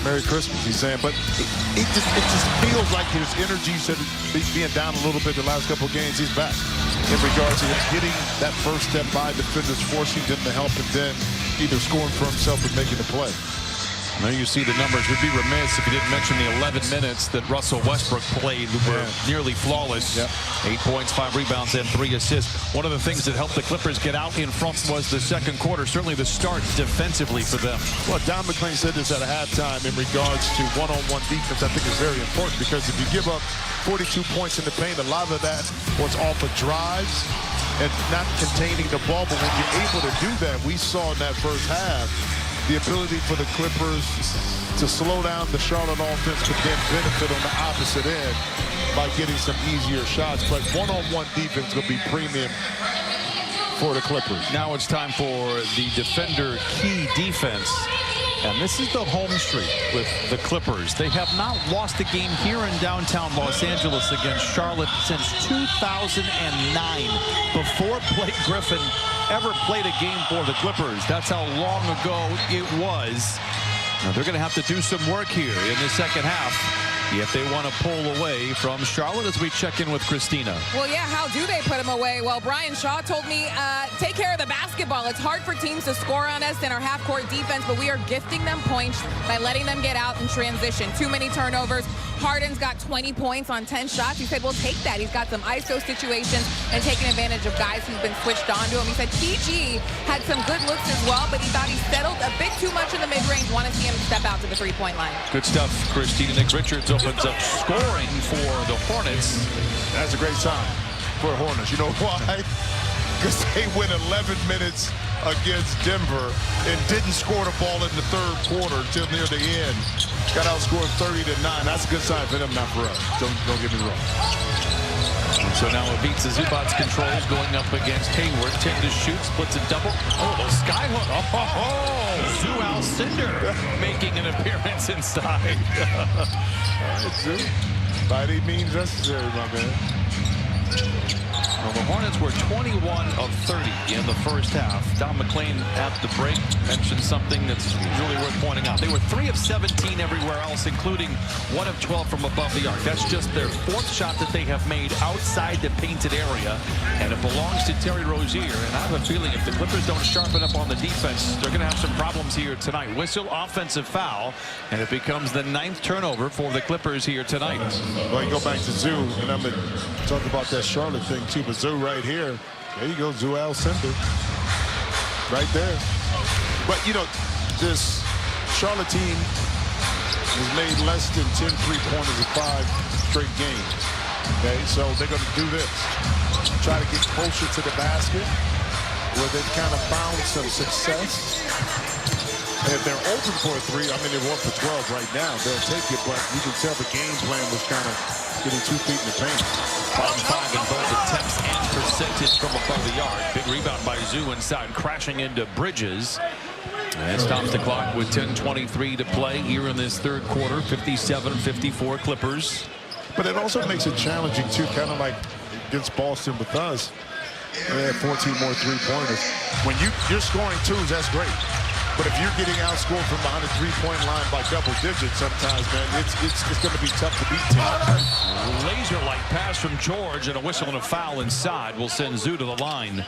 Merry Christmas, he's saying, but it just feels like his energy said being down a little bit the last couple of games. He's back in regards to him getting that first step by defenders, forcing them to help, and then either scoring for himself or making the play. There you see the numbers. We'd be remiss if you didn't mention the 11 minutes that Russell Westbrook played. Were nearly flawless. 8 points, 5 rebounds, and 3 assists. One of the things that helped the Clippers get out in front was the second quarter. Certainly the start defensively for them. Well, Don McClain said this at halftime in regards to one-on-one defense. I think is very important because if you give up 42 points in the paint, a lot of that was off of drives and not containing the ball. But when you're able to do that, we saw in that first half the ability for the Clippers to slow down the Charlotte offense, but then benefit on the opposite end by getting some easier shots. But one-on-one defense will be premium for the Clippers. Now it's time for the defender key defense. And this is the home streak with the Clippers. They have not lost a game here in downtown Los Angeles against Charlotte since 2009, before Blake Griffin ever played a game for the Clippers. That's how long ago it was. Now they're going to have to do some work here in the second half if they want to pull away from Charlotte, as we check in with Christina. Well, yeah, how do they put him away? Well, Brian Shaw told me, take care of the basketball. It's hard for teams to score on us in our half-court defense, but we are gifting them points by letting them get out in transition. Too many turnovers. Harden's got 20 points on 10 shots. He said, we'll take that. He's got some ISO situations and taking advantage of guys who've been switched on to him. He said PG had some good looks as well, but he thought he settled a bit too much in the mid-range. Want to see him step out to the three-point line. Good stuff, Christina. Nick Richards opens up scoring for the Hornets. That's a great sign for Hornets. You know why? Because they went 11 minutes against Denver and didn't score the ball in the third quarter until near the end. Got outscored 30-9. That's a good sign for them, not for us. Don't get me wrong. So now it beats the Zubac's controls, going up against Hayward. 10 to shoot, splits a double. Oh, the skyhook. Oh, Zoo Alcindor making an appearance inside. Zoo. By any means necessary, my man. Well, the Hornets were 21 of 30 in the first half. Don McClain at the break mentioned something that's really worth pointing out. They were 3 of 17 everywhere else, including 1 of 12 from above the arc. That's just their 4th shot that they have made outside the painted area, and it belongs to Terry Rozier. And I have a feeling if the Clippers don't sharpen up on the defense, they're going to have some problems here tonight. Whistle, offensive foul, and it becomes the 9th turnover for the Clippers here tonight. Well, you go back to Zoo, and I'm going to talk about that Charlotte thing too. But Zoo right here, there you go, Zoo Alcindor, right there. But you know, this Charlotte team has made less than 10 3-pointers in 5 straight games. Okay, so they're going to do this, try to get closer to the basket, where they've kind of found some success. And if they're open for a 3, I mean, they're 1 for 12 right now. They'll take it, but you can tell the game plan was kind of getting 2 feet in the paint. Bottom 5 in both attempts and percentage from above the arc. Big rebound by Zoo inside, crashing into Bridges. And stops the clock with 10:23 to play here in this third quarter. 57-54 Clippers. But it also makes it challenging, too, kind of like against Boston with us. They had 14 more 3-pointers. When you're scoring 2s, that's great. But if you're getting outscored from behind the 3-point line by double digits sometimes, man, it's going to be tough to beat teams. Laser-like pass from George, and a whistle and a foul inside will send Zoo to the line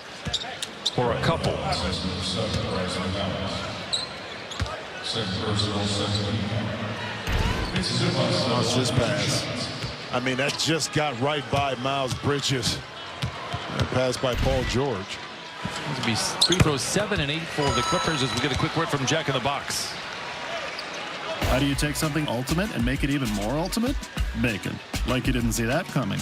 for a couple. Watch this pass. I mean, that just got right by Miles Bridges. That pass by Paul George. It's going to be free throws 7 and 8 for the Clippers as we get a quick word from Jack in the Box. How do you take something ultimate and make it even more ultimate? Bacon. Like you didn't see that coming.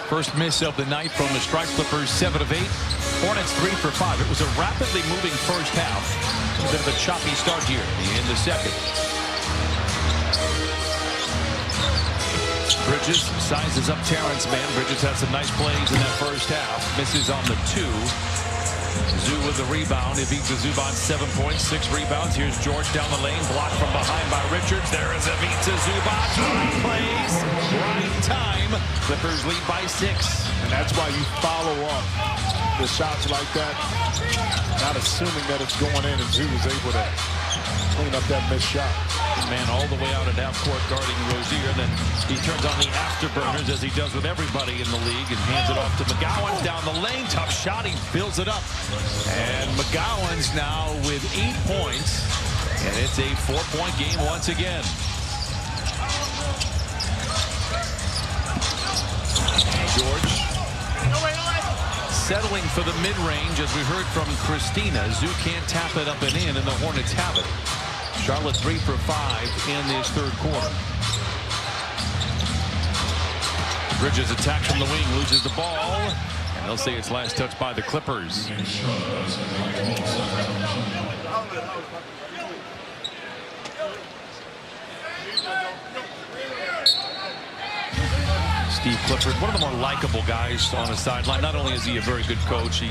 First miss of the night from the Strike Clippers, 7 of 8. Hornets 3 for 5. It was a rapidly moving first half. A bit of a choppy start here in the second. Bridges sizes up Terrence Mann. Bridges had some nice plays in that first half. Misses on the 2. Zoo with the rebound. Ivica Zubac 7 points, 6 rebounds. Here's George down the lane, blocked from behind by Richards. There is Ivica Zubac. Right plays, right time. Clippers lead by 6. And that's why you follow up the shots like that, not assuming that it's going in, and Zoo was able to clean up that missed shot. Man all the way out at half court guarding Rozier. Then he turns on the afterburners as he does with everybody in the league and hands it off to McGowan down the lane. Tough shot. He fills it up. And McGowan's now with 8 points. And it's a 4-point game once again. George settling for the mid-range, as we heard from Christina. Zoo can't tap it up and in, and the Hornets have it. Charlotte 3 for 5 in this third quarter. Bridges attacks from the wing, loses the ball, and they'll say it's last touch by the Clippers. Steve Clifford, one of the more likable guys on the sideline. Not only is he a very good coach, he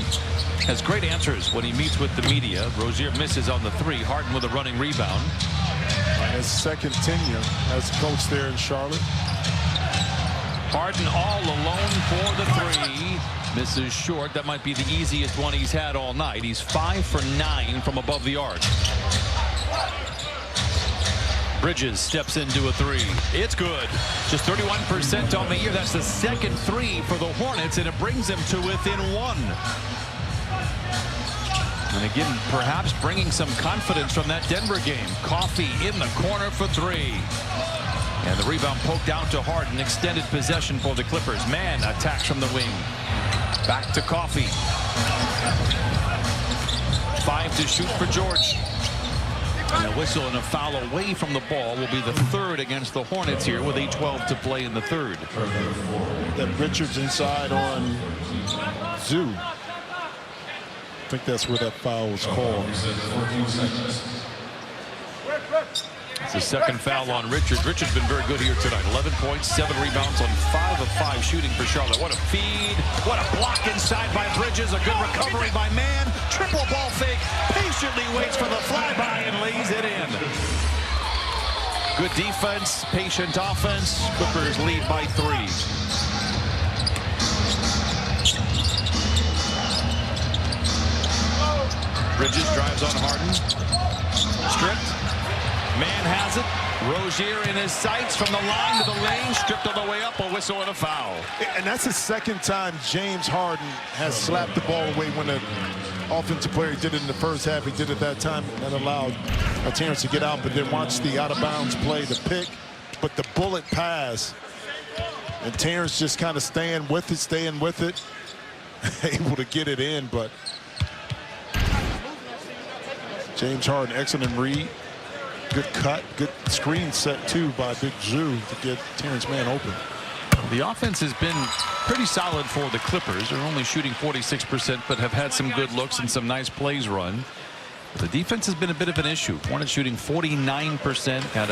has great answers when he meets with the media. Rozier misses on the 3. Harden with a running rebound. His second tenure as coach there in Charlotte. Harden all alone for the 3. Misses short. That might be the easiest one he's had all night. He's 5 for 9 from above the arc. Bridges steps into a 3. It's good. Just 31% on the year. That's the second 3 for the Hornets, and it brings them to within 1. And again, perhaps bringing some confidence from that Denver game. Coffee in the corner for 3. And the rebound poked out to Harden. Extended possession for the Clippers. Man attacks from the wing. Back to Coffee. 5 to shoot for George. And a whistle and a foul away from the ball will be the 3rd against the Hornets here with 8:12 to play in the 3rd. That Richards inside on Zoo. I think that's where that foul was called. It's the second foul on Richards. Richards been very good here tonight. 11 points, 7 rebounds on 5 of 5 shooting for Charlotte. What a feed. What a block inside by Bridges. A good recovery by Man. Triple ball fake. Patiently waits for the flyby and lays it in. Good defense. Patient offense. Clippers lead by 3. Bridges drives on Harden. Stripped. Man has it. Rozier in his sights from the line to the lane. Stripped on the way up. A whistle and a foul. And that's the second time James Harden has slapped the ball away when an offensive player did it in the first half. He did it that time. That allowed Terrence to get out, but then watch the out-of-bounds play, the pick, but the bullet pass. And Terrence just kind of staying with it, able to get it in, but James Harden, excellent read. Good cut, good screen set too by Big Zoo to get Terrence Mann open. The offense has been pretty solid for the Clippers. They're only shooting 46%, but have had some good looks and some nice plays run. But the defense has been a bit of an issue. Hornets shooting 49%. Had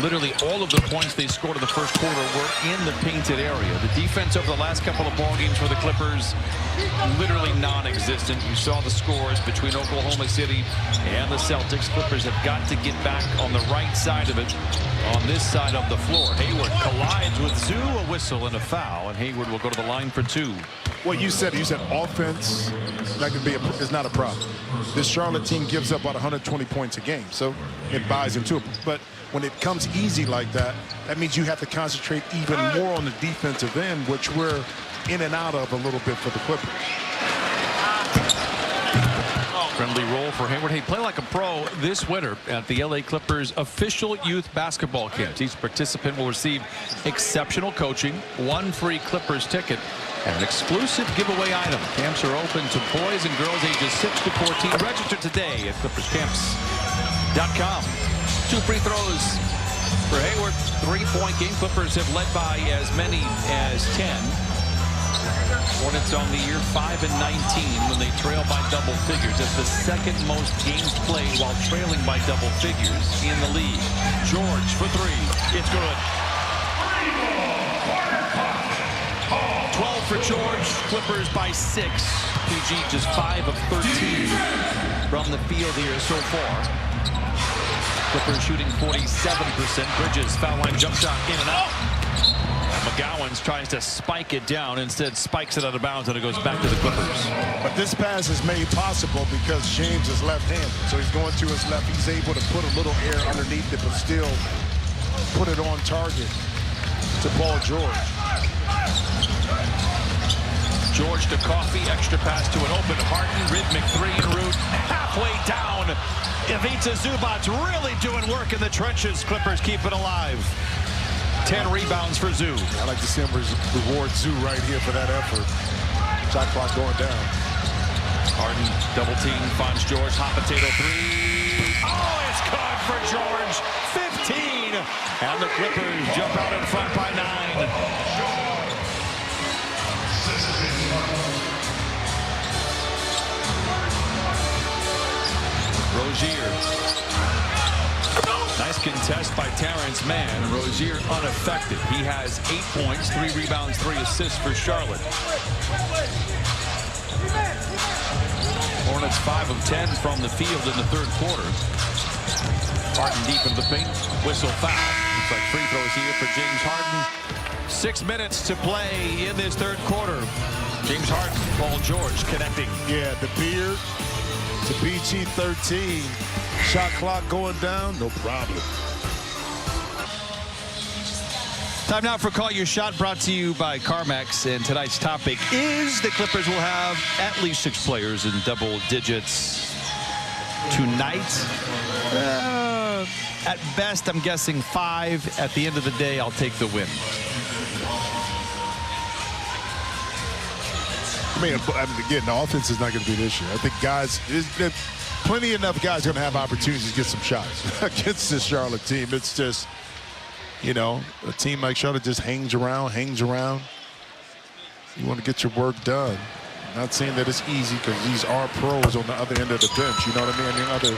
literally all of the points they scored in the first quarter were in the painted area. The defense over the last couple of ball games for the Clippers, literally non-existent. You saw the scores between Oklahoma City and the Celtics. Clippers have got to get back on the right side of it, on this side of the floor. Hayward collides with Zoo, a whistle and a foul, and Hayward will go to the line for 2. Well, you said offense, that could be is not a problem. This Charlotte team gives up about 120 points a game, so it buys into it. But when it comes easy like that, that means you have to concentrate even more on the defensive end, which we're in and out of a little bit for the Clippers. Friendly roll for Hayward. Hey, play like a pro this winter at the LA Clippers official youth basketball camps. Each participant will receive exceptional coaching, 1 free Clippers ticket, and an exclusive giveaway item. Camps are open to boys and girls ages 6 to 14. Register today at clipperscamps.com. 2 free throws for Hayward. 3-point game. Clippers have led by as many as 10. Hornets on the year 5 and 19 when they trail by double figures. That's the second most games played while trailing by double figures in the league. George for 3. It's good. 12 for George. Clippers by 6. PG just 5 of 13 from the field here so far. Clippers shooting 47%. Bridges foul line jump shot in and out. McGowan tries to spike it down, instead spikes it out of bounds, and it goes back to the Clippers. But this pass is made possible because James is left-handed. So he's going to his left. He's able to put a little air underneath it, but still put it on target to Paul George. George to Coffee, extra pass to an open Harden, rhythmic three en route, halfway down. Ivica Zubac's really doing work in the trenches. Clippers keep it alive. 10 rebounds for Zoo. I like to see him reward Zoo right here for that effort. Shot clock going down. Harden double team, finds George, hot potato three. Oh, it's good for George. 15, and the Clippers jump out in front by 9. Rozier. Nice contest by Terrence Mann. Rozier unaffected. He has 8 points, 3 rebounds, 3 assists for Charlotte. Hornets 5 of 10 from the field in the third quarter. Harden deep in the paint. Whistle foul. Looks like free throws here for James Harden. 6 minutes to play in this third quarter. James Harden, Paul George connecting. Yeah, the beard to PG 13. Shot clock going down, no problem. Time now for Call Your Shot, brought to you by CarMax. And tonight's topic is the Clippers will have at least 6 players in double digits tonight. At best, I'm guessing 5. At the end of the day, I'll take the win. I mean, again, the offense is not going to be this year. I think guys, plenty enough guys going to have opportunities to get some shots against this Charlotte team. It's just, you know, a team like Charlotte just hangs around. You want to get your work done. Not saying that it's easy because these are pros on the other end of the bench. You know what I mean? On the other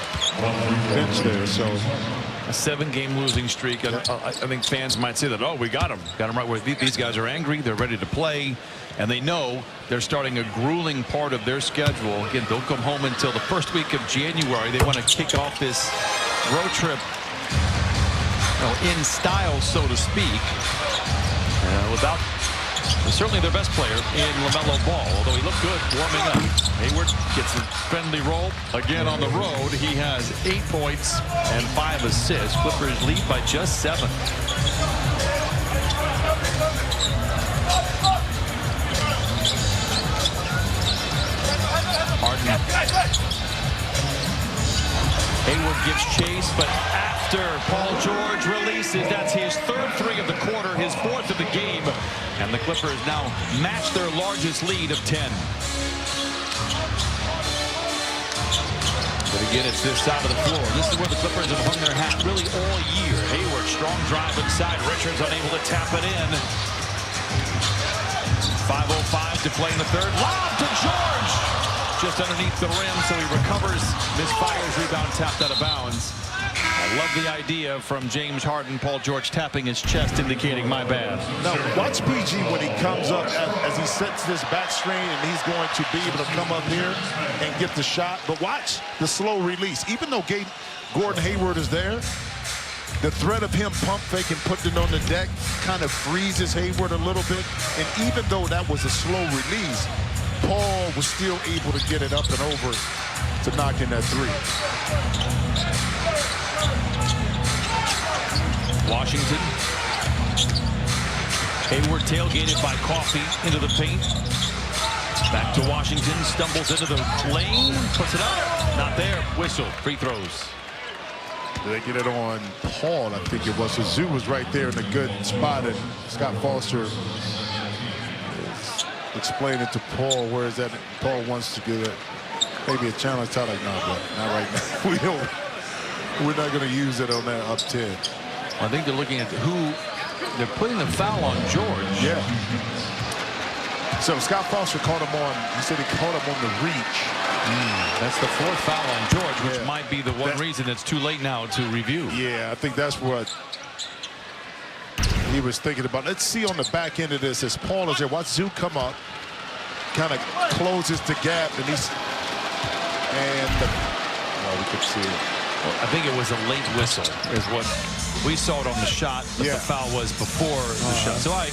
bench there. So a 7-game losing streak. I think fans might say that, oh, we got them right where these guys are angry. They're ready to play. And they know they're starting a grueling part of their schedule. Again, don't come home until the first week of January. They want to kick off this road trip, in style, so to speak, without certainly their best player in LaMelo Ball, although he looked good warming up. Hayward gets a friendly roll. Again on the road, he has 8 points and 5 assists. Clippers lead by just 7. Harden. Hayward gives chase, but after Paul George releases, that's his 3rd 3 of the quarter, his 4th of the game, and the Clippers now match their largest lead of 10. But again, it's this side of the floor. This is where the Clippers have hung their hat really all year. Hayward, strong drive inside. Richards unable to tap it in. 5:05 to play in the third. Lob to George! Just underneath the rim, so he recovers, misfires, rebound tapped out of bounds. I love the idea from James Harden, Paul George tapping his chest, indicating my bad. Now, watch PG when he comes up as he sets this back screen, and he's going to be able to come up here and get the shot. But watch the slow release. Even though Gordon Hayward is there, the threat of him pump faking, putting it on the deck kind of freezes Hayward a little bit. And even though that was a slow release, Paul was still able to get it up and over to knock in that 3. Washington. Hayward tailgated by Coffee into the paint. Back to Washington, stumbles into the lane, puts it up. Not there. Whistle. Free throws. They get it on Paul, I think it was. So Zoo was right there in a good spot, and Scott Foster is explaining to Paul where is that. Paul wants to get it. Maybe a challenge. Tyler, like, no, bro, not right now. We're not going to use it on that up 10. I think they're looking at who they're putting the foul on George. Yeah. So Scott Foster caught him on. He said he caught him on the reach. That's the 4th foul on George, which might be the one reason it's too late now to review. Yeah, I think that's what he was thinking about. Let's see on the back end of this as Paul is there. Watch Zoo come up, kind of closes the gap, and we could see it. I think it was a late whistle is what we saw it on the shot, but the foul was before the shot. So I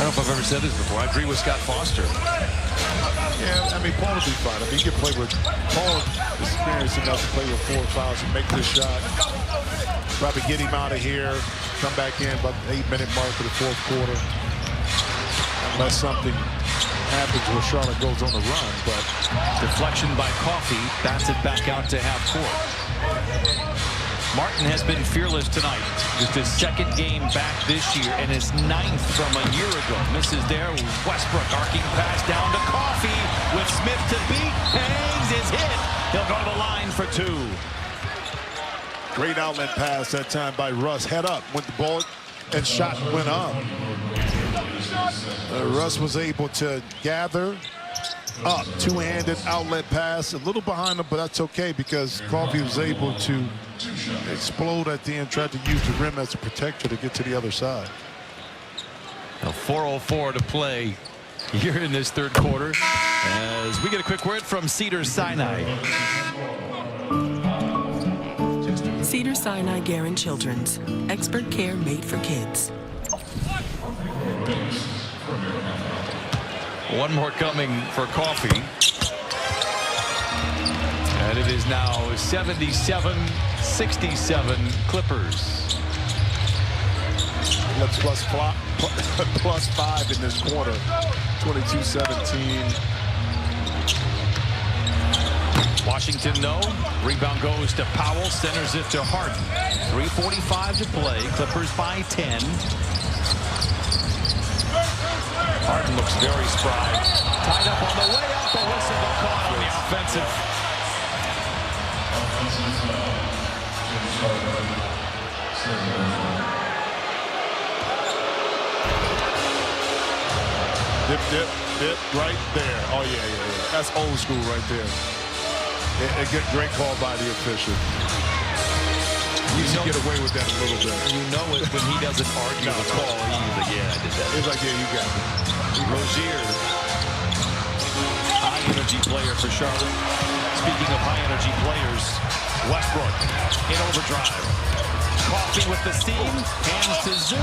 don't know if I've ever said this before. I agree with Scott Foster. Yeah, I mean, Paul will be fine. I mean, he can play with Paul, experienced enough to play with 4 fouls and make this shot. Probably get him out of here, come back in about the 8-minute mark of the 4th quarter. Unless something happens where Charlotte goes on the run, but deflection by Coffey, bats it back out to half court. Martin has been fearless tonight. Just his 2nd game back this year and his 9th from a year ago. Misses there. Westbrook arcing pass down to Coffey with Smith to beat. Hangs is hit. He'll go to the line for 2. Great outlet pass that time by Russ. Head up, went the ball and shot went up. Russ was able to gather up, 2-handed outlet pass, a little behind him, but that's okay because Coffey was able to explode at the end, tried to use the rim as a protector to get to the other side. Now 4:04 to play here in this 3rd quarter as we get a quick word from Cedars-Sinai. Cedars-Sinai Guerin Children's, expert care made for kids. One more coming for Coffey. And it is now 77-67 Clippers. Plus 5 in this quarter. 22-17. Washington, no. Rebound goes to Powell. Centers it to Harden. 3:45 to play. Clippers by 10. Harden looks very spry. Tied up on the way up. A whistle will call on the offensive. Dip, right there. Oh, yeah. That's old school right there. A great call by the official. You can get away with that a little bit. You know it when he doesn't argue the call. He's like, yeah, I did that. He's like, yeah, you got it. Rozier, high energy player for Charlotte. Speaking of high energy players, Westbrook in overdrive. Coffey with the steam, hands to Zoo,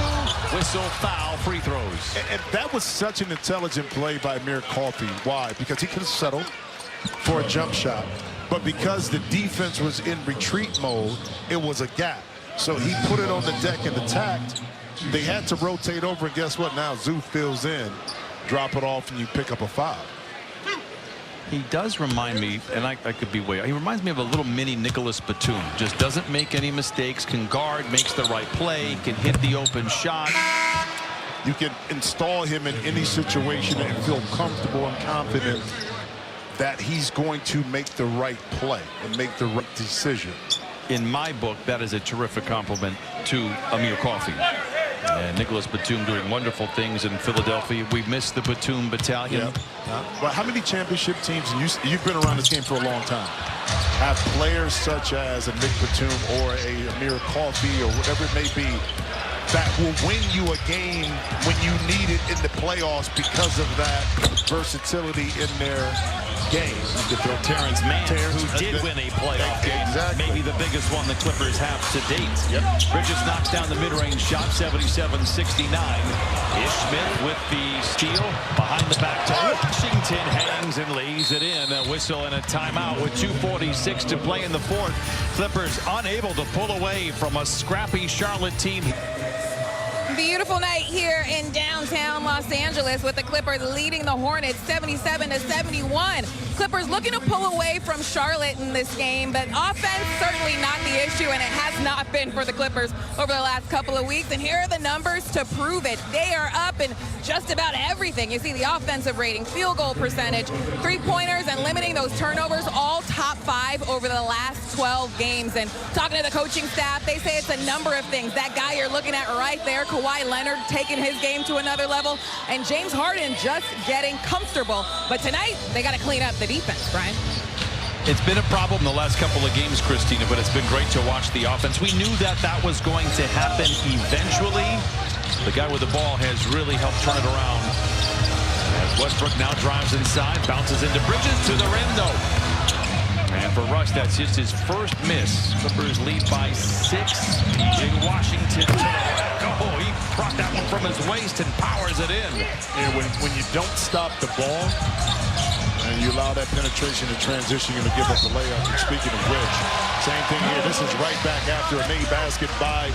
whistle, foul, free throws. And that was such an intelligent play by Amir Coffey. Why? Because he could have settled for a jump shot. But because the defense was in retreat mode, it was a gap. So he put it on the deck and attacked. They had to rotate over, and guess what? Now Zoo fills in, drop it off, and you pick up a foul. He does remind me, and I could be way, he reminds me of a little mini Nicholas Batum. Just doesn't make any mistakes, can guard, makes the right play, can hit the open shot. You can install him in any situation and feel comfortable and confident that he's going to make the right play and make the right decision. In my book, that is a terrific compliment to Amir Coffey. And Nicholas Batum doing wonderful things in Philadelphia. We missed the Batum battalion. But how many championship teams, and you've been around this game for a long time, have players such as a Nick Batum or a Amir Coffey or whatever it may be that will win you a game when you need it in the playoffs because of that versatility in their game. You could throw Terrence Mann, who did win a playoff game. Exactly. Maybe the biggest one the Clippers have to date. Bridges knocks down the mid-range shot, 77-69. Ish Smith with the steal. Behind the back to Washington, hangs and lays it in. A whistle and a timeout with 2:46 to play in the 4th. Clippers unable to pull away from a scrappy Charlotte team. Beautiful night here in downtown Los Angeles with the Clippers leading the Hornets 77-71. Clippers looking to pull away from Charlotte in this game, but offense certainly not the issue, and it has not been for the Clippers over the last couple of weeks. And here are the numbers to prove it. They are up in just about everything. You see the offensive rating, field goal percentage, three-pointers, and limiting those turnovers, all top 5 over the last 12 games. And talking to the coaching staff, they say it's a number of things. That guy you're looking at right there, Kawhi Leonard, taking his game to another level, and James Harden just getting comfortable. But tonight, they got to clean up the defense, Brian. It's been a problem the last couple of games, Christina, but it's been great to watch the offense. We knew that was going to happen eventually. The guy with the ball has really helped turn it around. As Westbrook now drives inside, bounces into Bridges to the rim, though. And for Rush, that's just his first miss. Clippers lead by 6. PJ Washington to the rack. Oh, he brought that one from his waist and powers it in. And when you don't stop the ball and you allow that penetration and transition, you're going to give up the layup. And speaking of which, same thing here. This is right back after a made basket by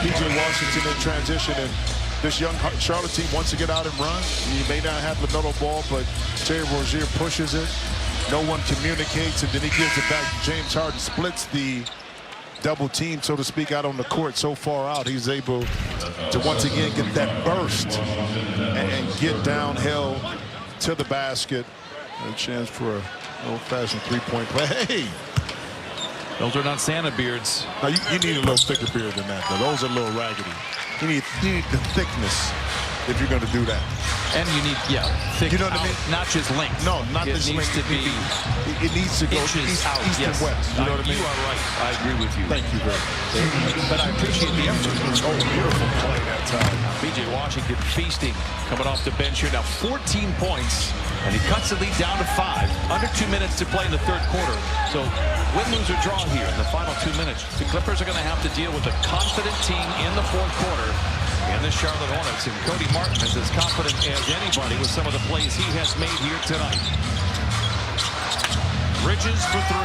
PJ Washington in transition. And this young Charlotte team wants to get out and run. You may not have the middle ball, but Terry Rozier pushes it. No one communicates, and then he gives it back. James Harden splits the double team, so to speak, out on the court. So far out, he's able to once again get that burst and get downhill to the basket. A chance for a old-fashioned three-point play. Hey! Those are not Santa beards. Now, you need a little thicker beard than that, though. Those are a little raggedy. You need the thickness if you're going to do that. And you need, thick, you know what I mean? Not just length. No, not this length. It needs to go east and west. You know what I mean? You are right. I agree with you. Thank you very much. But I appreciate the effort. Oh, beautiful play that time. PJ Washington feasting, coming off the bench here now, 14 points, and he cuts the lead down to 5. Under 2 minutes to play in the third quarter. So win, lose, or draw here in the final 2 minutes. The Clippers are going to have to deal with a confident team in the fourth quarter. And the Charlotte Hornets, and Cody Martin is as confident as anybody with some of the plays he has made here tonight. Bridges for 3.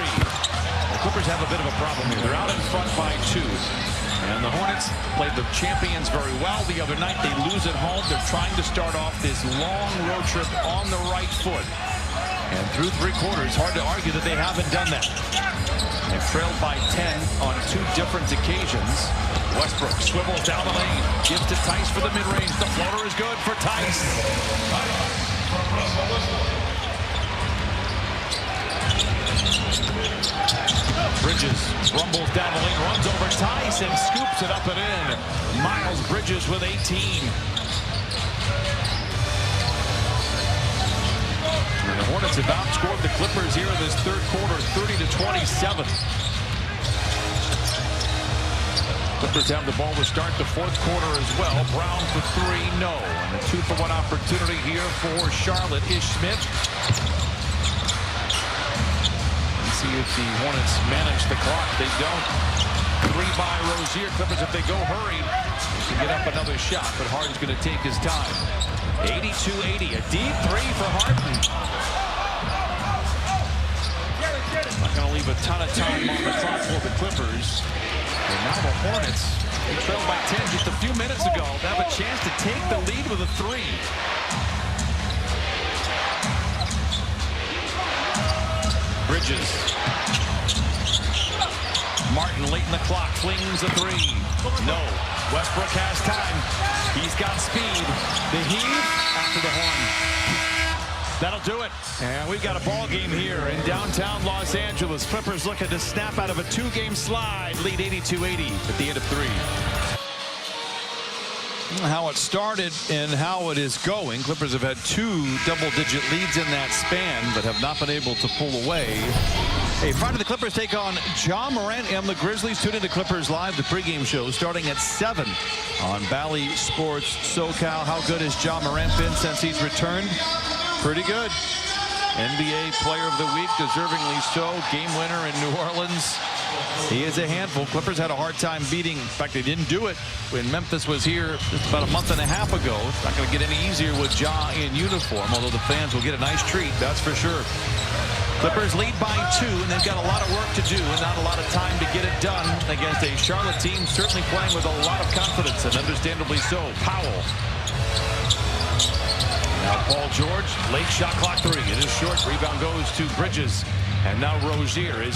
The Clippers have a bit of a problem here. They're out in front by 2. And the Hornets played the champions very well the other night. They lose at home. They're trying to start off this long road trip on the right foot. And through 3 quarters, hard to argue that they haven't done that. They've trailed by 10 on 2 different occasions. Westbrook swivels down the lane, gives to Tice for the mid-range. The floater is good for Tice. Bridges rumbles down the lane, runs over Tice and scoops it up and in. Miles Bridges with 18. And the Hornets have outscored the Clippers here in this third quarter, 30-27. Clippers have the ball to start the fourth quarter as well. Brown for 3, no. And a 2-for-1 opportunity here for Charlotte. Ish-Smith. Let's see if the Hornets manage the clock. They don't. 3 by Rozier. Clippers, if they go hurry, they can get up another shot. But Harden's going to take his time. 82-80. A deep 3 for Harden. Not going to leave a ton of time on the clock for the Clippers. And now the Hornets, they trailed by 10 just a few minutes ago. They have a chance to take the lead with a 3. Bridges. Martin late in the clock, flings a 3. No. Westbrook has time. He's got speed. The heave after the horn. That'll do it. And we've got a ball game here in downtown Los Angeles. Clippers looking to snap out of a 2-game slide, lead 82-80 at the end of 3. How it started and how it is going. Clippers have had 2 double-digit leads in that span, but have not been able to pull away. Hey, Friday the Clippers take on Ja Morant and the Grizzlies. Tune in to Clippers Live, the pregame show, starting at 7 on Bally Sports SoCal. How good has Ja Morant been since he's returned? Pretty good. NBA Player of the Week, deservingly so. Game winner in New Orleans. He is a handful. Clippers had a hard time beating. In fact, they didn't do it when Memphis was here just about a month and a half ago. It's not going to get any easier with Ja in uniform, although the fans will get a nice treat, that's for sure. Clippers lead by 2, and they've got a lot of work to do and not a lot of time to get it done against a Charlotte team certainly playing with a lot of confidence, and understandably so. Powell. Now Paul George, late shot clock 3. It is short. Rebound goes to Bridges. And now Rozier is